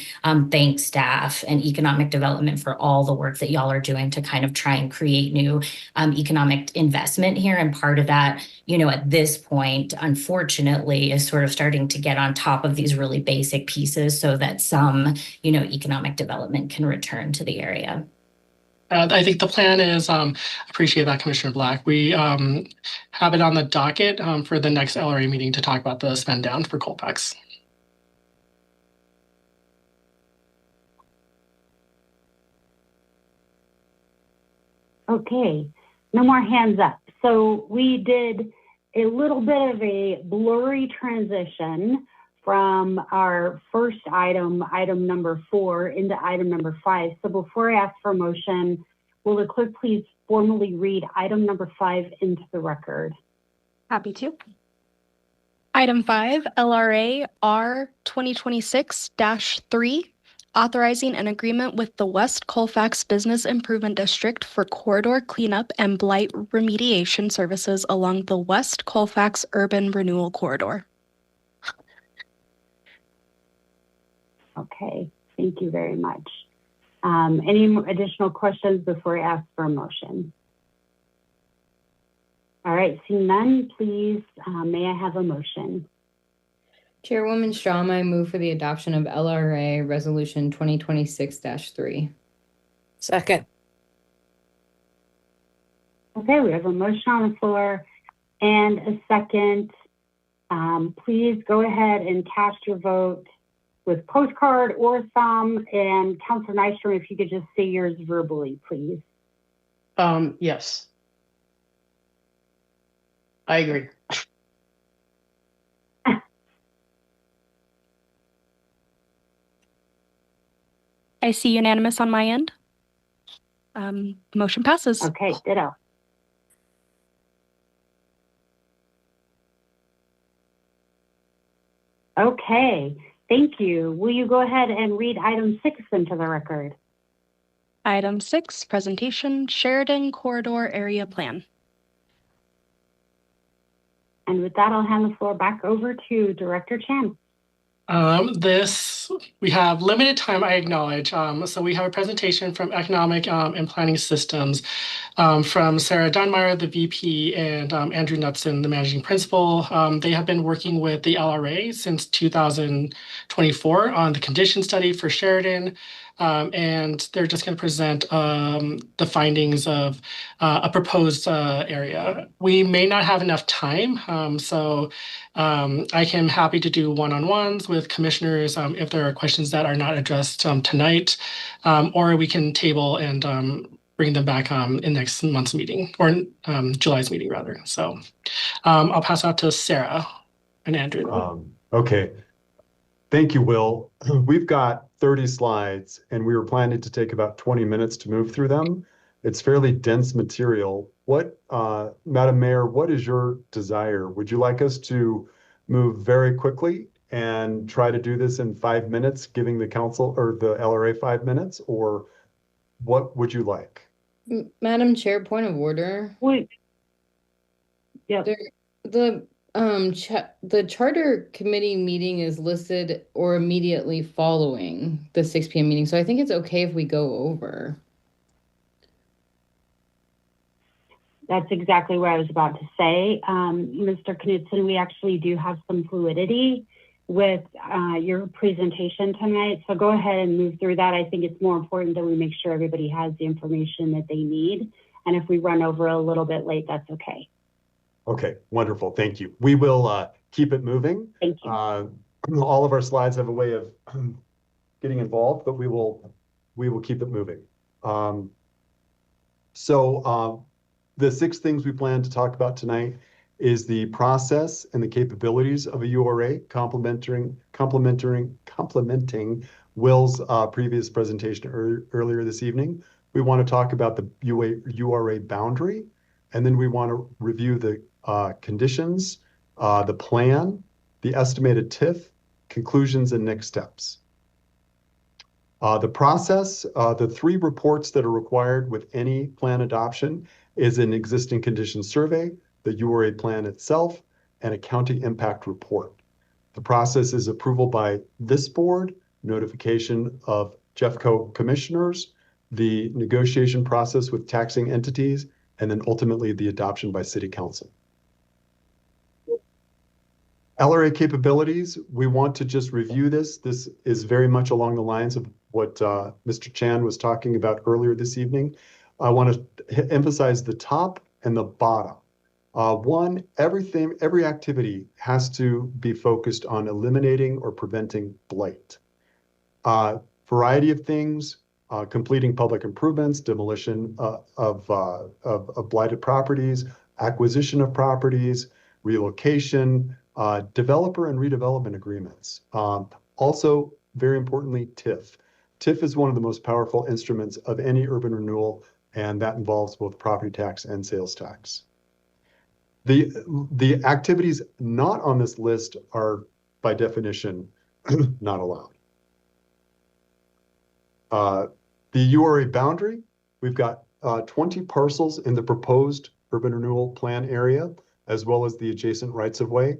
thank staff and economic development for all the work that y'all are doing to kind of try and create new economic investment here. And part of that, at this point, unfortunately, is sort of starting to get on top of these really basic pieces so that some, economic development can return to the area. I think the plan is, appreciate that, Commissioner Black. We have it on the docket for the next LRA meeting to talk about the spend down for Colfax. Okay, no more hands up. So we did a little bit of a blurry transition from our first item, item number 4, into item number 5. So before I ask for a motion, will the clerk please formally read item number 5 into the record? Happy to. Item 5, LRA R 2026-3, authorizing an agreement with the West Colfax Business Improvement District for corridor cleanup and blight remediation services along the West Colfax Urban Renewal Corridor. Okay, thank you very much. Any additional questions before I ask for a motion? All right, seeing none, please, may I have a motion? Chairwoman Strom, I move for the adoption of LRA Resolution 2026-3. Second. Okay, we have a motion on the floor and a second. Please go ahead and cast your vote with postcard or thumb. And Councilor Nystrom, if you could just say yours verbally, please. Yes. I agree. I see unanimous on my end. Motion passes. Okay, ditto. Okay, thank you. Will you go ahead and read item 6 into the record? Item 6, presentation, Sheridan Corridor Area Plan. And with that, I'll hand the floor back over to Director Chan. We have limited time, I acknowledge. So we have a presentation from Economic and Planning Systems from Sarah Dunmeyer, the VP, and Andrew Knutson, the Managing Principal. They have been working with the LRA since 2024 on the condition study for Sheridan. And they're just going to present the findings of a proposed area. We may not have enough time, so I am happy to do one-on-ones with commissioners if there are questions that are not addressed tonight, or we can table and bring them back in next month's meeting, or July's meeting, rather. So I'll pass out to Sarah and Andrew. Okay. Thank you, Will. We've got 30 slides, and we were planning to take about 20 minutes to move through them. It's fairly dense material. Madam Mayor, what is your desire? Would you like us to move very quickly and try to do this in 5 minutes, giving the council or the LRA 5 minutes, or what would you like? Madam Chair, point of order. Yeah. The charter committee meeting is listed or immediately following the 6 p.m. meeting, so I think it's okay if we go over. That's exactly what I was about to say. Mr. Knudsen, we actually do have some fluidity with your presentation tonight, so go ahead and move through that. I think it's more important that we make sure everybody has the information that they need, and if we run over a little bit late, that's okay. Okay, wonderful. Thank you. We will keep it moving. Thank you. All of our slides have a way of getting involved, but we will keep it moving. The 6 things we plan to talk about tonight is the process and the capabilities of a URA, complementing Will's previous presentation earlier this evening. We want to talk about the URA boundary, and then we want to review the conditions, the plan, the estimated TIF, conclusions, and next steps. The process, the 3 reports that are required with any plan adoption is an existing condition survey, the URA plan itself, and a county impact report. The process is approval by this board, notification of Jeffco commissioners, the negotiation process with taxing entities, and then ultimately the adoption by City Council. LRA capabilities, we want to just review this. This is very much along the lines of what Mr. Chan was talking about earlier this evening. I want to emphasize the top and the bottom. One, every activity has to be focused on eliminating or preventing blight. Variety of things, completing public improvements, demolition of blighted properties, acquisition of properties, relocation, developer and redevelopment agreements. Also, very importantly, TIF. TIF is one of the most powerful instruments of any urban renewal, and that involves both property tax and sales tax. The activities not on this list are, by definition, not allowed. The URA boundary, we've got 20 parcels in the proposed urban renewal plan area, as well as the adjacent rights-of-way.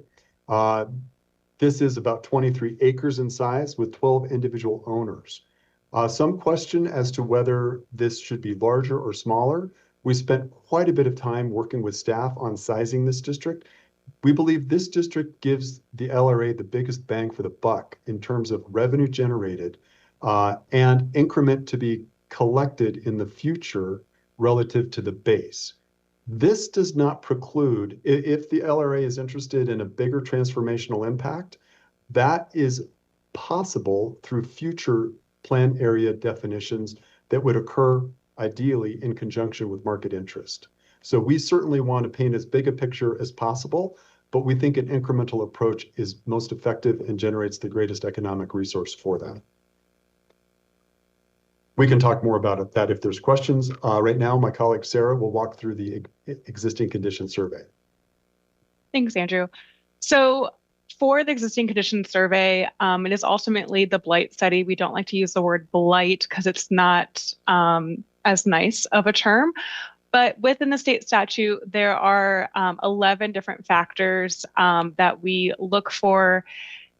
This is about 23 acres in size with 12 individual owners. Some question as to whether this should be larger or smaller. We spent quite a bit of time working with staff on sizing this district. We believe this district gives the LRA the biggest bang for the buck in terms of revenue generated and increment to be collected in the future relative to the base. This does not preclude, if the LRA is interested in a bigger transformational impact, that is possible through future plan area definitions that would occur ideally in conjunction with market interest. So we certainly want to paint as big a picture as possible, but we think an incremental approach is most effective and generates the greatest economic resource for that. We can talk more about that if there's questions. Right now, my colleague Sarah will walk through the existing condition survey. Thanks, Andrew. So for the existing condition survey, it is ultimately the blight study. We don't like to use the word blight because it's not as nice of a term. But within the state statute, there are 11 different factors that we look for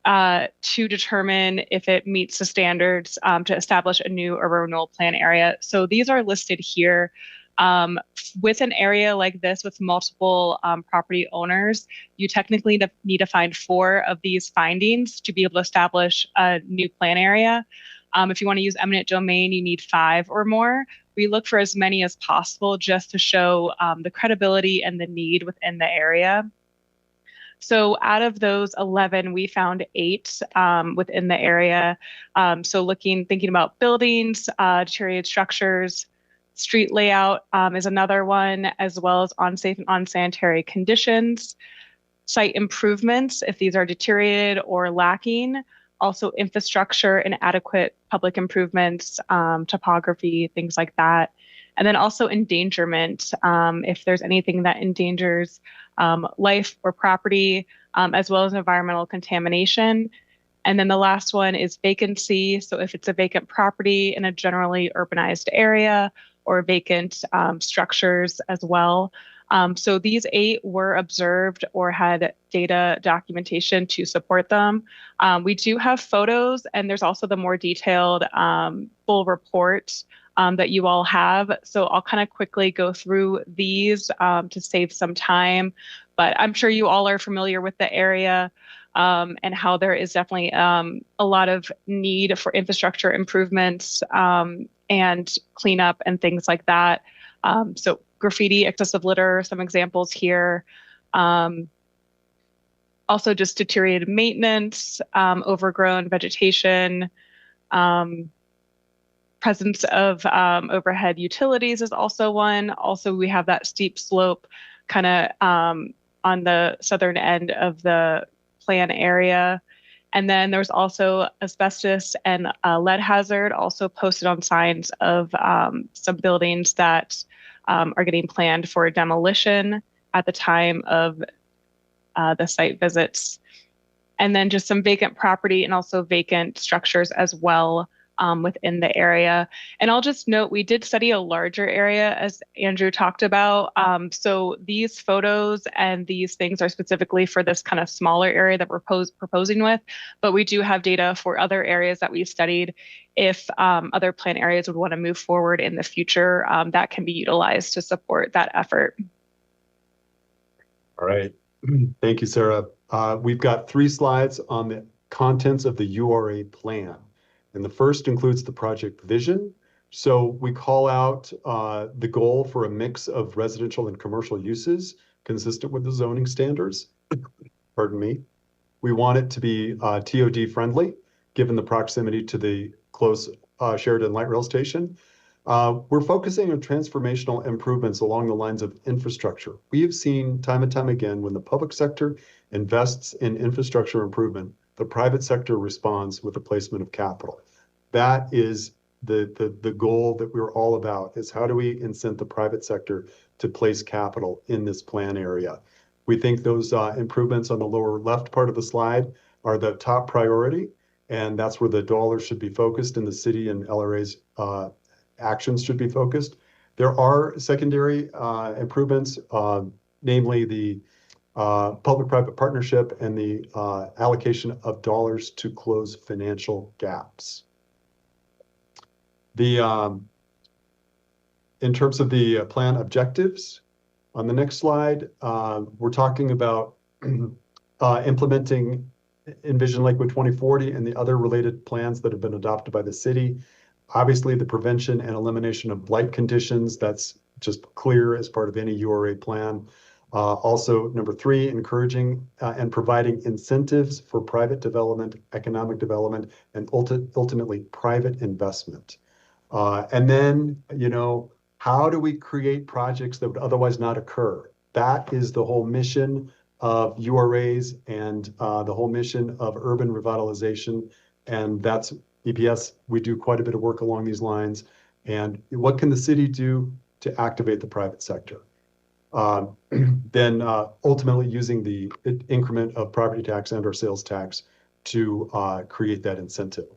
to determine if it meets the standards to establish a new urban renewal plan area. So these are listed here. With an area like this with multiple property owners, you technically need to find 4 of these findings to be able to establish a new plan area. If you want to use eminent domain, you need 5 or more. We look for as many as possible just to show the credibility and the need within the area. So out of those 11, we found 8 within the area. So thinking about buildings, deteriorated structures, street layout is another one, as well as unsafe and unsanitary conditions, site improvements, if these are deteriorated or lacking, also infrastructure and adequate public improvements, topography, things like that. And then also endangerment, if there's anything that endangers life or property, as well as environmental contamination. And then the last one is vacancy. So if it's a vacant property in a generally urbanized area or vacant structures as well. So these 8 were observed or had data documentation to support them. We do have photos, and there's also the more detailed full report that you all have. So I'll kind of quickly go through these to save some time, but I'm sure you all are familiar with the area and how there is definitely a lot of need for infrastructure improvements and cleanup and things like that. So graffiti, excessive litter, some examples here. Also just deteriorated maintenance, overgrown vegetation, presence of overhead utilities is also one. Also, we have that steep slope kind of on the southern end of the plan area. And then there's also asbestos and lead hazard also posted on signs of some buildings that are getting planned for demolition at the time of the site visits. And then just some vacant property and also vacant structures as well within the area. And I'll just note, we did study a larger area as Andrew talked about. So these photos and these things are specifically for this kind of smaller area that we're proposing with, but we do have data for other areas that we've studied. If other plan areas would want to move forward in the future, that can be utilized to support that effort. All right. Thank you, Sarah. We've got 3 slides on the contents of the URA plan. And the first includes the project vision. So we call out the goal for a mix of residential and commercial uses consistent with the zoning standards. Pardon me. We want it to be TOD friendly, given the proximity to the close Sheridan Light Rail Station. We're focusing on transformational improvements along the lines of infrastructure. We have seen time and time again when the public sector invests in infrastructure improvement, the private sector responds with the placement of capital. That is the goal that we're all about, is how do we incent the private sector to place capital in this plan area. We think those improvements on the lower left part of the slide are the top priority, and that's where the dollars should be focused, and the city and LRA's actions should be focused. There are secondary improvements, namely the public-private partnership and the allocation of dollars to close financial gaps. In terms of the plan objectives, on the next slide, we're talking about implementing Envision Lakewood 2040 and the other related plans that have been adopted by the city. Obviously, the prevention and elimination of blight conditions, that's just clear as part of any URA plan. Also, number 3, encouraging and providing incentives for private development, economic development, and ultimately private investment. And then, how do we create projects that would otherwise not occur? That is the whole mission of URAs and the whole mission of urban revitalization. And that's EPS. We do quite a bit of work along these lines. And what can the city do to activate the private sector? Then ultimately using the increment of property tax and or sales tax to create that incentive.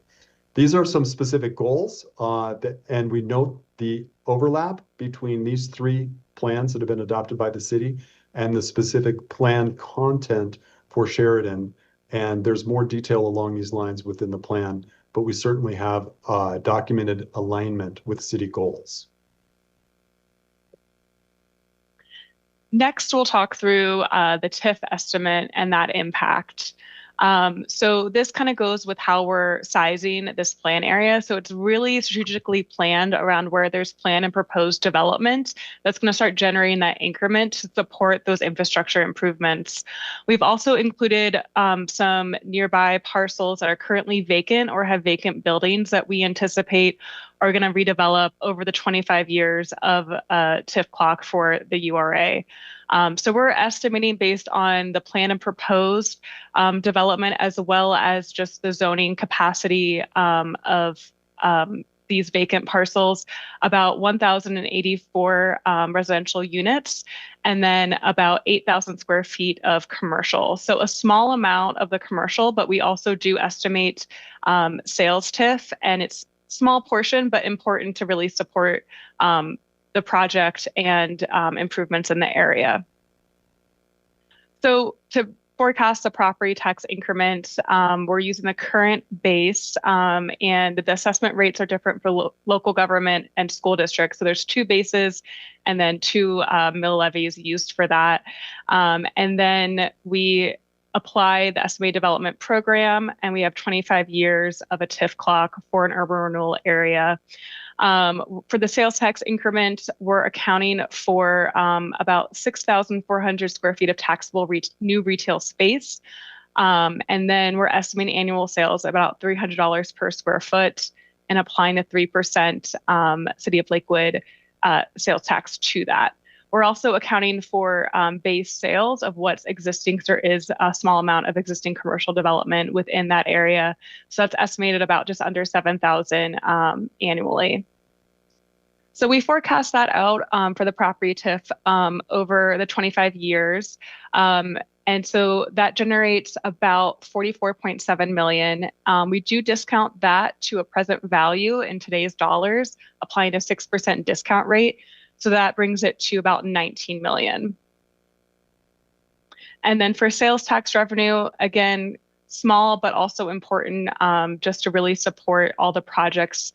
These are some specific goals, and we note the overlap between these 3 plans that have been adopted by the city and the specific plan content for Sheridan. And there's more detail along these lines within the plan, but we certainly have documented alignment with city goals. Next, we'll talk through the TIF estimate and that impact. So this kind of goes with how we're sizing this plan area. So it's really strategically planned around where there's planned and proposed development that's going to start generating that increment to support those infrastructure improvements. We've also included some nearby parcels that are currently vacant or have vacant buildings that we anticipate are going to redevelop over the 25 years of TIF clock for the URA. So we're estimating based on the plan and proposed development, as well as just the zoning capacity of these vacant parcels, about 1,084 residential units, and then about 8,000 square feet of commercial. So a small amount of the commercial, but we also do estimate sales TIF, and it's small portion, but important to really support the project and improvements in the area. So to forecast the property tax increment, we're using the current base, and the assessment rates are different for local government and school districts. So there's 2 bases and then 2 mill levies used for that. And then we apply the estimated development program, and we have 25 years of a TIF clock for an urban renewal area. For the sales tax increment, we're accounting for about 6,400 square feet of taxable new retail space. And then we're estimating annual sales about $300 per square foot and applying the 3% City of Lakewood sales tax to that. We're also accounting for base sales of what's existing, because there is a small amount of existing commercial development within that area. So that's estimated about just under 7,000 annually. So we forecast that out for the property TIF over the 25 years. And so that generates about $44.7 million. We do discount that to a present value in today's dollars, applying a 6% discount rate. So that brings it to about $19 million. And then for sales tax revenue, again, small, but also important just to really support all the projects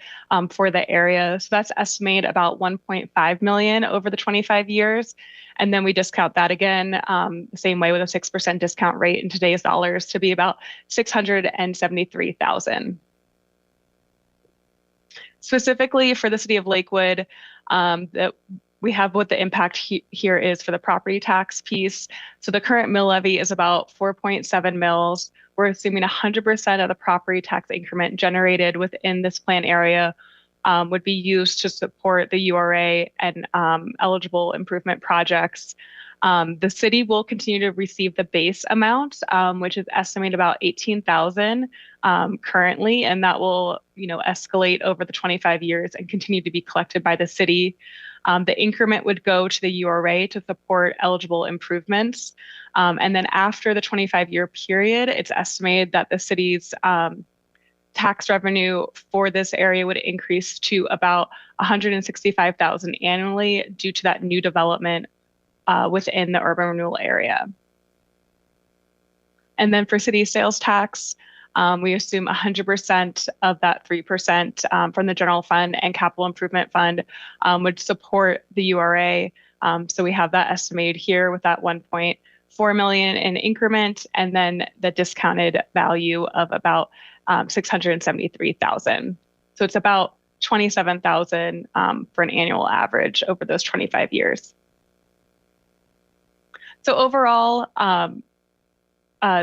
for the area. So that's estimated about 1.5 million over the 25 years. And then we discount that again, the same way with a 6% discount rate in today's dollars to be about 673,000. Specifically for the city of Lakewood, that we have what the impact here is for the property tax piece. So the current mill levy is about 4.7 mils. We're assuming 100% of the property tax increment generated within this plan area would be used to support the URA and eligible improvement projects. The city will continue to receive the base amount, which is estimated about 18,000 currently, and that will, escalate over the 25 years and continue to be collected by the city. The increment would go to the URA to support eligible improvements. And then after the 25-year period, it's estimated that the city's tax revenue for this area would increase to about 165,000 annually due to that new development within the urban renewal area. And then for city sales tax, we assume 100% of that 3% from the general fund and capital improvement fund would support the URA. So we have that estimated here with that 1.4 million in increment, and then the discounted value of about 673,000. So it's about 27,000 for an annual average over those 25 years. So overall,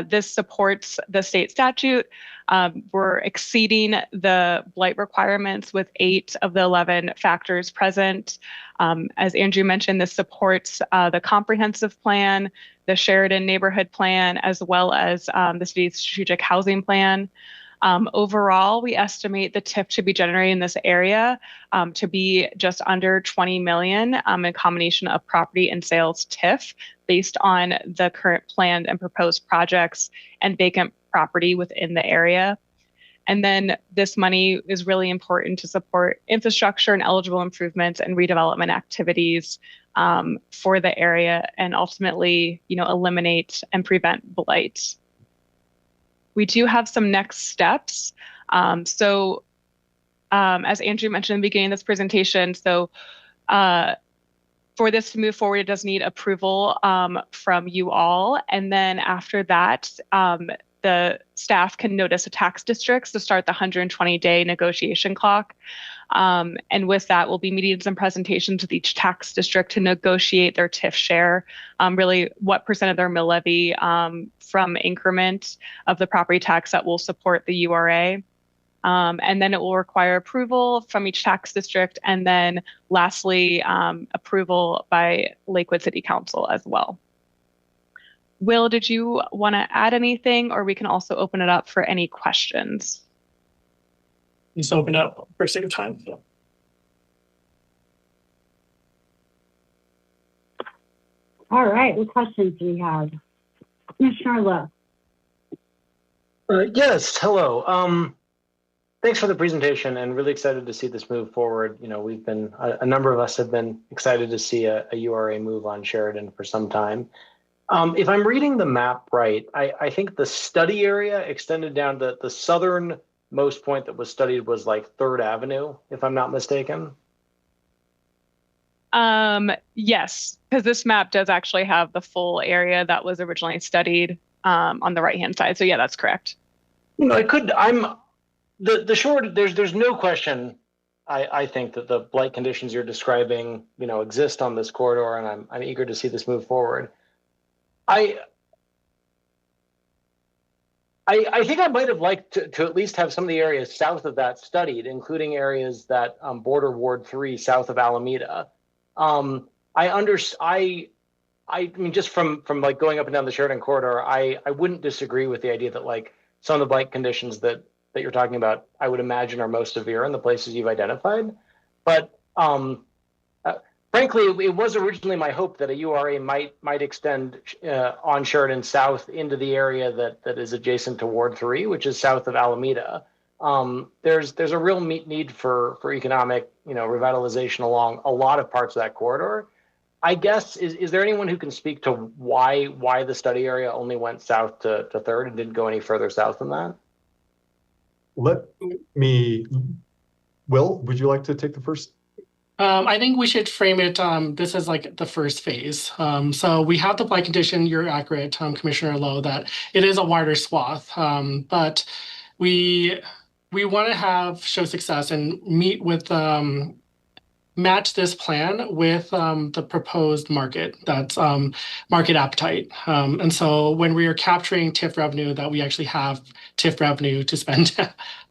this supports the state statute. We're exceeding the blight requirements with 8 of the 11 factors present. As Andrew mentioned, this supports the comprehensive plan, the Sheridan neighborhood plan, as well as the city's strategic housing plan. Overall, we estimate the TIF to be generated in this area to be just under 20 million in combination of property and sales TIF based on the current planned and proposed projects and vacant property within the area. And then this money is really important to support infrastructure and eligible improvements and redevelopment activities for the area and ultimately, eliminate and prevent blight. We do have some next steps. As Andrew mentioned in the beginning of this presentation, for this to move forward, it does need approval from you all. And then after that, the staff can notice a tax districts to start the 120-day negotiation clock. And with that, we'll be meetings and presentations with each tax district to negotiate their TIF share, really what % of their mill levy from increment of the property tax that will support the URA. And then it will require approval from each tax district. And then lastly, approval by Lakewood City Council as well. Will, did you want to add anything, or we can also open it up for any questions? Just open it up for sake of time. So. All right, what questions do we have? Commissioner Lowe. Yes, hello. Thanks for the presentation, and really excited to see this move forward. We've been, a number of us have been excited to see a URA move on Sheridan for some time. If I'm reading the map right, I think the study area extended down to the southernmost point that was studied was like 3rd Avenue, if I'm not mistaken. Yes, because this map does actually have the full area that was originally studied on the right-hand side. So yeah, that's correct. The short, there's no question. I think that the blight conditions you're describing, exist on this corridor, and I'm eager to see this move forward. I think I might have liked to at least have some of the areas south of that studied, including areas that border Ward 3 south of Alameda. I mean, just from like going up and down the Sheridan corridor, I wouldn't disagree with the idea that like some of the blight conditions that you're talking about, I would imagine are most severe in the places you've identified. But frankly, it was originally my hope that a URA might extend on Sheridan south into the area that is adjacent to Ward 3, which is south of Alameda. There's a real need for economic revitalization along a lot of parts of that corridor. I guess, is there anyone who can speak to why the study area only went south to Third and didn't go any further south than that? Will, would you like to take the first? I think we should frame it this as like the first phase. So we have the blight condition. You're accurate, Commissioner Lowe, that it is a wider swath, but we want to show success and meet with match this plan with the proposed market, that's market appetite. And so when we are capturing TIF revenue, that we actually have TIF revenue to spend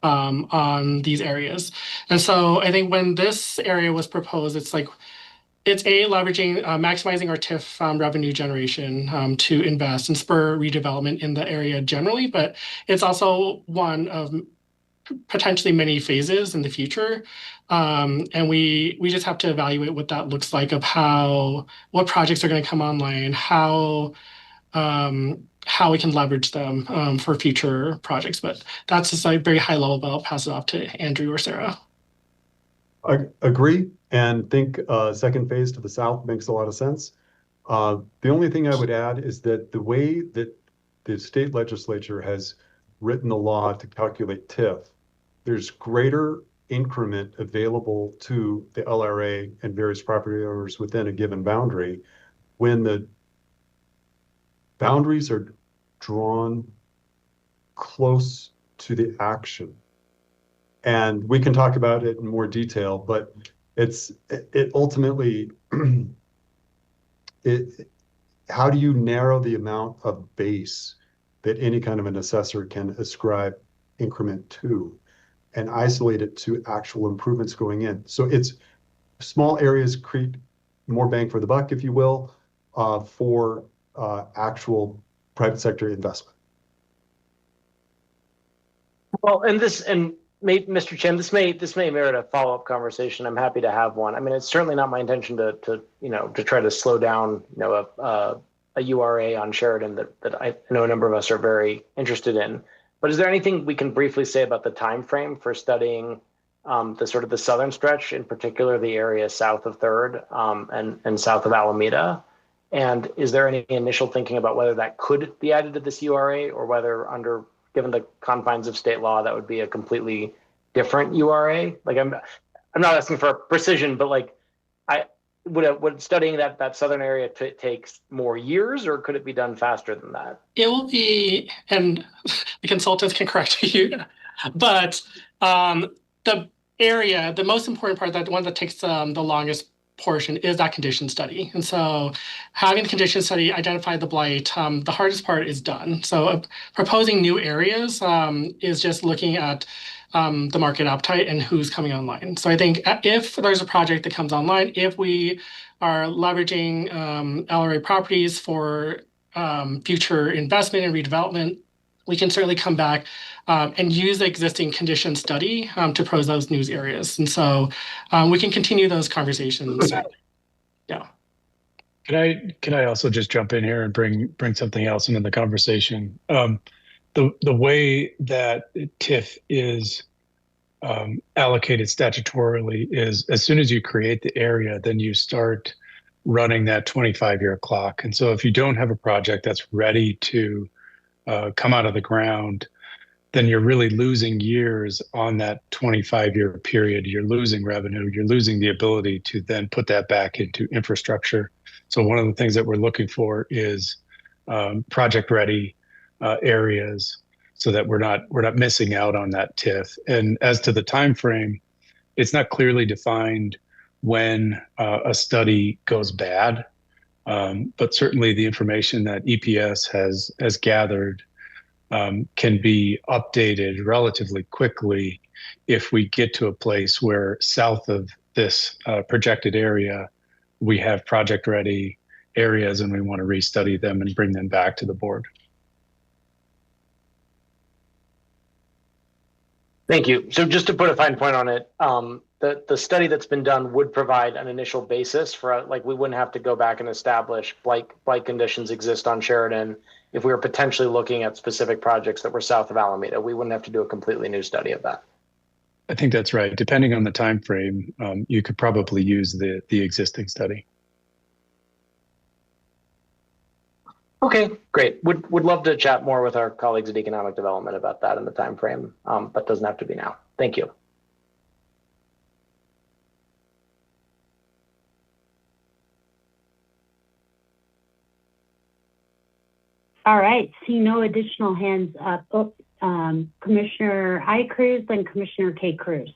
on these areas. And so I think when this area was proposed, it's leveraging, maximizing our TIF revenue generation to invest and spur redevelopment in the area generally, but it's also one of potentially many phases in the future. And we just have to evaluate what that looks like, of what projects are going to come online, how we can leverage them for future projects. But that's just like very high level, but I'll pass it off to Andrew or Sarah. I agree, and think second phase to the south makes a lot of sense. The only thing I would add is that the way that the state legislature has written the law to calculate TIF, there's greater increment available to the LRA and various property owners within a given boundary when the boundaries are drawn close to the action. And we can talk about it in more detail, but it ultimately, how do you narrow the amount of base that any kind of an assessor can ascribe increment to, and isolate it to actual improvements going in? So it's small areas create more bang for the buck, if you will, for actual private sector investment. Well, Mr. Chen, this may merit a follow-up conversation. I'm happy to have one. I mean, it's certainly not my intention to try to slow down a URA on Sheridan that I know a number of us are very interested in. But is there anything we can briefly say about the time frame for studying the southern stretch, in particular the area south of Third and south of Alameda? And is there any initial thinking about whether that could be added to this URA, or whether given the confines of state law, that would be a completely different URA? Like I'm not asking for precision, but like would studying that southern area take more years, or could it be done faster than that? It will be, and the consultants can correct you, but the most important part, that the one that takes the longest portion, is that condition study. And so having the condition study identify the blight, the hardest part is done. So proposing new areas is just looking at the market appetite and who's coming online. So I think if there's a project that comes online, if we are leveraging LRA properties for future investment and redevelopment, we can certainly come back and use the existing condition study to propose those new areas. And so we can continue those conversations. Yeah. Can I also just jump in here and bring something else into the conversation? The way that TIF is allocated statutorily is, as soon as you create the area, then you start running that 25-year clock. And so if you don't have a project that's ready to come out of the ground, then you're really losing years on that 25-year period. You're losing revenue. You're losing the ability to then put that back into infrastructure. So one of the things that we're looking for is project-ready areas, so that we're not missing out on that TIF. And as to the time frame, it's not clearly defined when a study goes bad, but certainly the information that EPS has gathered can be updated relatively quickly if we get to a place where south of this projected area, we have project-ready areas and we want to restudy them and bring them back to the board. Thank you. So just to put a fine point on it, the study that's been done would provide an initial basis for, like, we wouldn't have to go back and establish blight conditions exist on Sheridan if we were potentially looking at specific projects that were south of Alameda. We wouldn't have to do a completely new study of that. I think that's right. Depending on the time frame, you could probably use the existing study. Okay, great. Would love to chat more with our colleagues at Economic Development about that in the time frame, but doesn't have to be now. Thank you. All right, see no additional hands up. Commissioner I. Cruz, then Commissioner K. Cruz.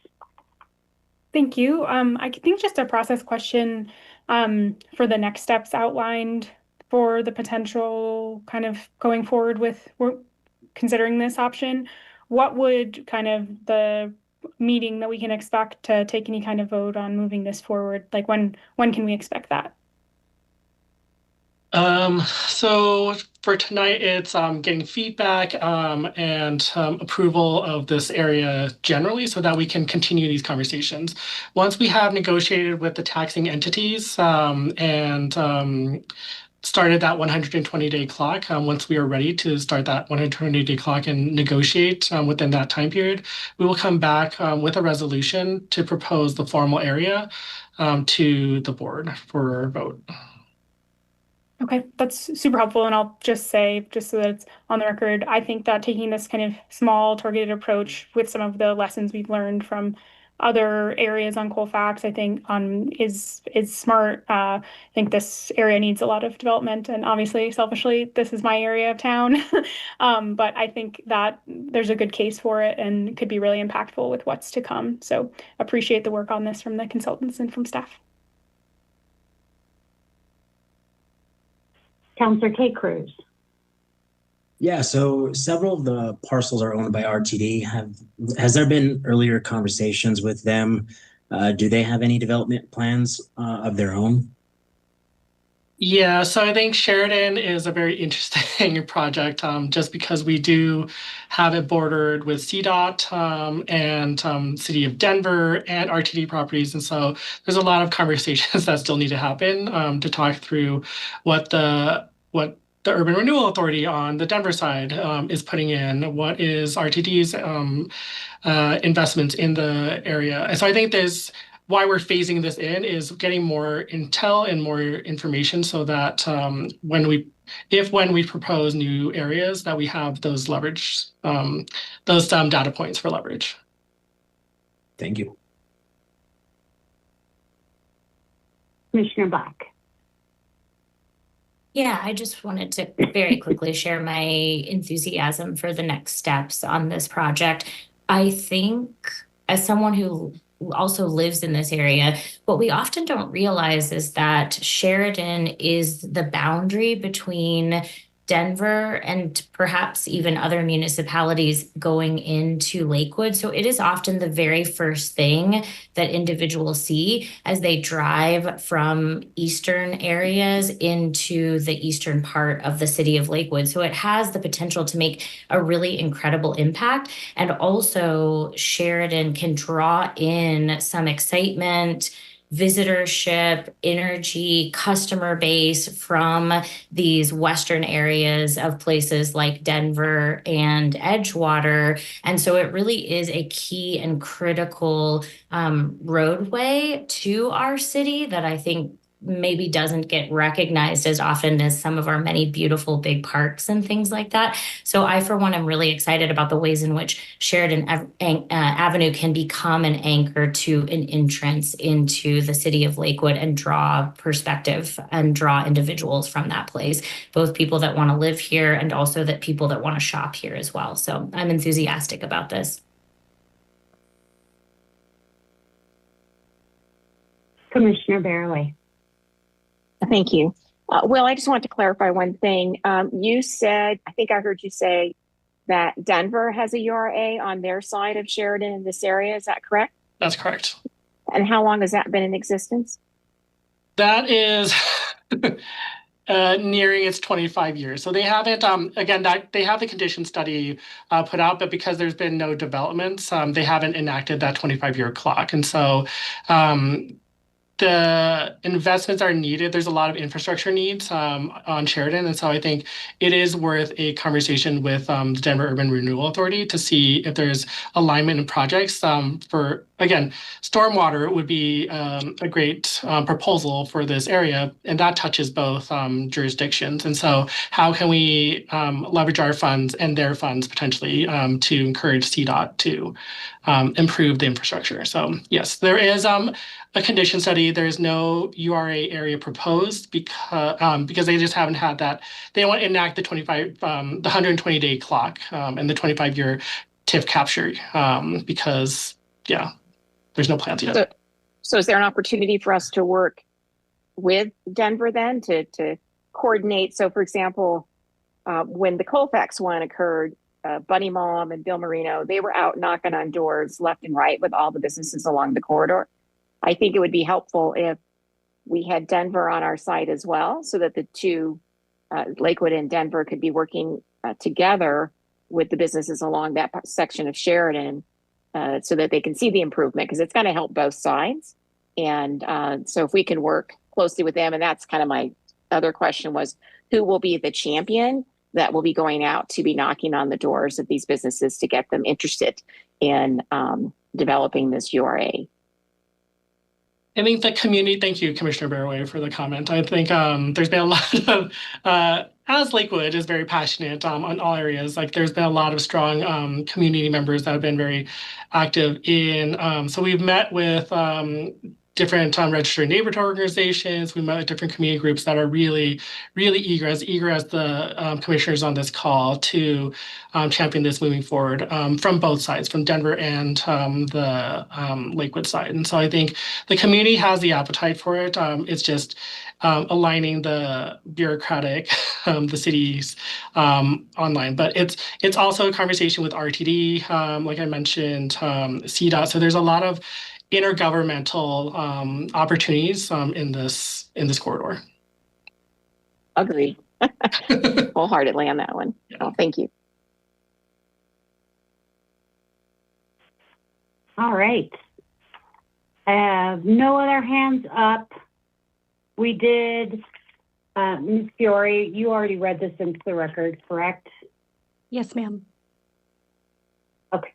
Thank you. I think just a process question for the next steps outlined for the potential kind of going forward with considering this option. What would kind of the meeting that we can expect to take any kind of vote on moving this forward? Like when can we expect that? So for tonight, it's getting feedback and approval of this area generally so that we can continue these conversations. Once we have negotiated with the taxing entities and started that 120-day clock, once we are ready to start that 120-day clock and negotiate within that time period, we will come back with a resolution to propose the formal area to the board for vote. Okay, that's super helpful. And I'll just say, just so that it's on the record, I think that taking this kind of small targeted approach with some of the lessons we've learned from other areas on Colfax, I think is smart. I think this area needs a lot of development, and obviously, selfishly, this is my area of town. But I think that there's a good case for it and could be really impactful with what's to come. So appreciate the work on this from the consultants and from staff. Councilor K. Cruz. Yeah, so several of the parcels are owned by RTD. Has there been earlier conversations with them? Do they have any development plans of their own? Yeah, so I think Sheridan is a very interesting project just because we do have it bordered with CDOT and City of Denver and RTD properties. And so there's a lot of conversations that still need to happen to talk through what the Urban Renewal Authority on the Denver side is putting in, what is RTD's investments in the area. And so I think why we're phasing this in is getting more intel and more information so that when we propose new areas that we have those leverage, those data points for leverage. Thank you. Commissioner Black. Yeah, I just wanted to very quickly share my enthusiasm for the next steps on this project. I think as someone who also lives in this area, what we often don't realize is that Sheridan is the boundary between Denver and perhaps even other municipalities going into Lakewood. So it is often the very first thing that individuals see as they drive from eastern areas into the eastern part of the city of Lakewood. So it has the potential to make a really incredible impact. And also Sheridan can draw in some excitement, visitorship, energy, customer base from these western areas of places like Denver and Edgewater. And so it really is a key and critical roadway to our city that I think maybe doesn't get recognized as often as some of our many beautiful big parks and things like that. So I, for one, am really excited about the ways in which Sheridan Avenue can become an anchor to an entrance into the city of Lakewood and draw perspective and draw individuals from that place, both people that want to live here and also that people that want to shop here as well. So I'm enthusiastic about this. Commissioner Barroway. Thank you. Will, I just want to clarify one thing. You said, I think I heard you say that Denver has a URA on their side of Sheridan in this area. Is that correct? That's correct. And how long has that been in existence? That is nearing its 25 years. So they haven't, again, they have the condition study put out, but because there's been no developments, they haven't enacted that 25-year clock. And so the investments are needed. There's a lot of infrastructure needs on Sheridan. And so I think it is worth a conversation with the Denver Urban Renewal Authority to see if there's alignment in projects for again, stormwater would be a great proposal for this area, and that touches both jurisdictions. And so how can we leverage our funds and their funds potentially to encourage CDOT to improve the infrastructure? So yes, there is a condition study. There is no URA area proposed because they just haven't had that. They want to enact the 120-day clock and the 25-year TIF capture because there's no plans yet. So is there an opportunity for us to work with Denver then to coordinate? So for example, when the Colfax one occurred, Buddy Mom and Bill Marino, they were out knocking on doors left and right with all the businesses along the corridor. I think it would be helpful if we had Denver on our side as well, so that the two, Lakewood and Denver, could be working together with the businesses along that section of Sheridan, so that they can see the improvement, because it's going to help both sides. And so if we can work closely with them, and that's kind of my other question was, who will be the champion that will be going out to be knocking on the doors of these businesses to get them interested in developing this URA? I think the community, thank you, Commissioner Barraway, for the comment. I think there's been a lot of, as Lakewood is very passionate on all areas, like there's been a lot of strong community members that have been very active in, so we've met with different registered neighborhood organizations. We met with different community groups that are really, really eager as the commissioners on this call to champion this moving forward from both sides, from Denver and the Lakewood side. And so I think the community has the appetite for it. It's just aligning the bureaucratic, the cities online. But it's also a conversation with RTD, like I mentioned, CDOT. So there's a lot of intergovernmental opportunities in this corridor. Agreed. Wholeheartedly on that one. Yeah. Oh, thank you. All right. I have no other hands up. We did, Ms. Fiore, you already read this into the record, correct? Yes, ma'am. Okay.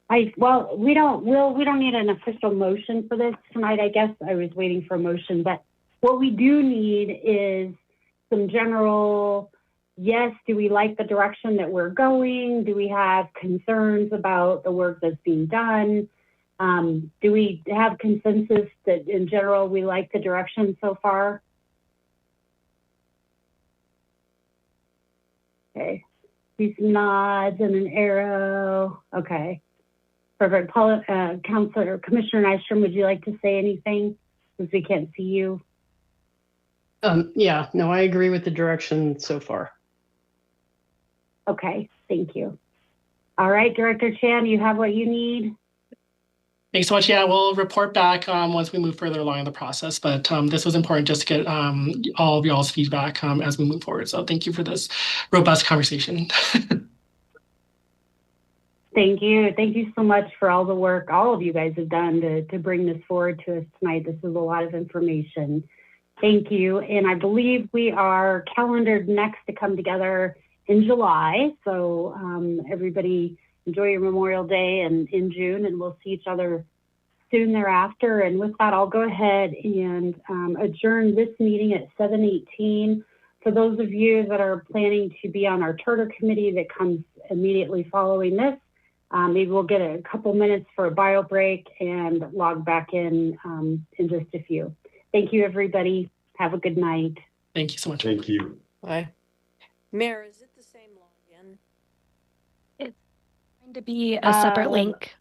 We don't need an official motion for this tonight. I guess I was waiting for a motion, but what we do need is some general, yes, do we like the direction that we're going? Do we have concerns about the work that's being done? Do we have consensus that in general we like the direction so far? Okay, these nods and an arrow. Okay. Perfect. Councilor, Commissioner Nystrom, would you like to say anything since we can't see you? Yeah, no, I agree with the direction so far. Okay, thank you. All right, Director Chan, you have what you need? Thanks so much. Yeah, we'll report back once we move further along in the process. But this was important just to get all of y'all's feedback as we move forward. So thank you for this robust conversation. Thank you. Thank you so much for all the work all of you guys have done to bring this forward to us tonight. This is a lot of information. Thank you. And I believe we are calendared next to come together in July. So everybody enjoy your Memorial Day and in June, and we'll see each other soon thereafter. And with that, I'll go ahead and adjourn this meeting at 7:18. For those of you that are planning to be on our charter committee that comes immediately following this, maybe we'll get a couple minutes for a bio break and log back in just a few. Thank you, everybody. Have a good night. Thank you so much. Thank you. Bye. Mayor, is it the same login? It's going to be a separate link.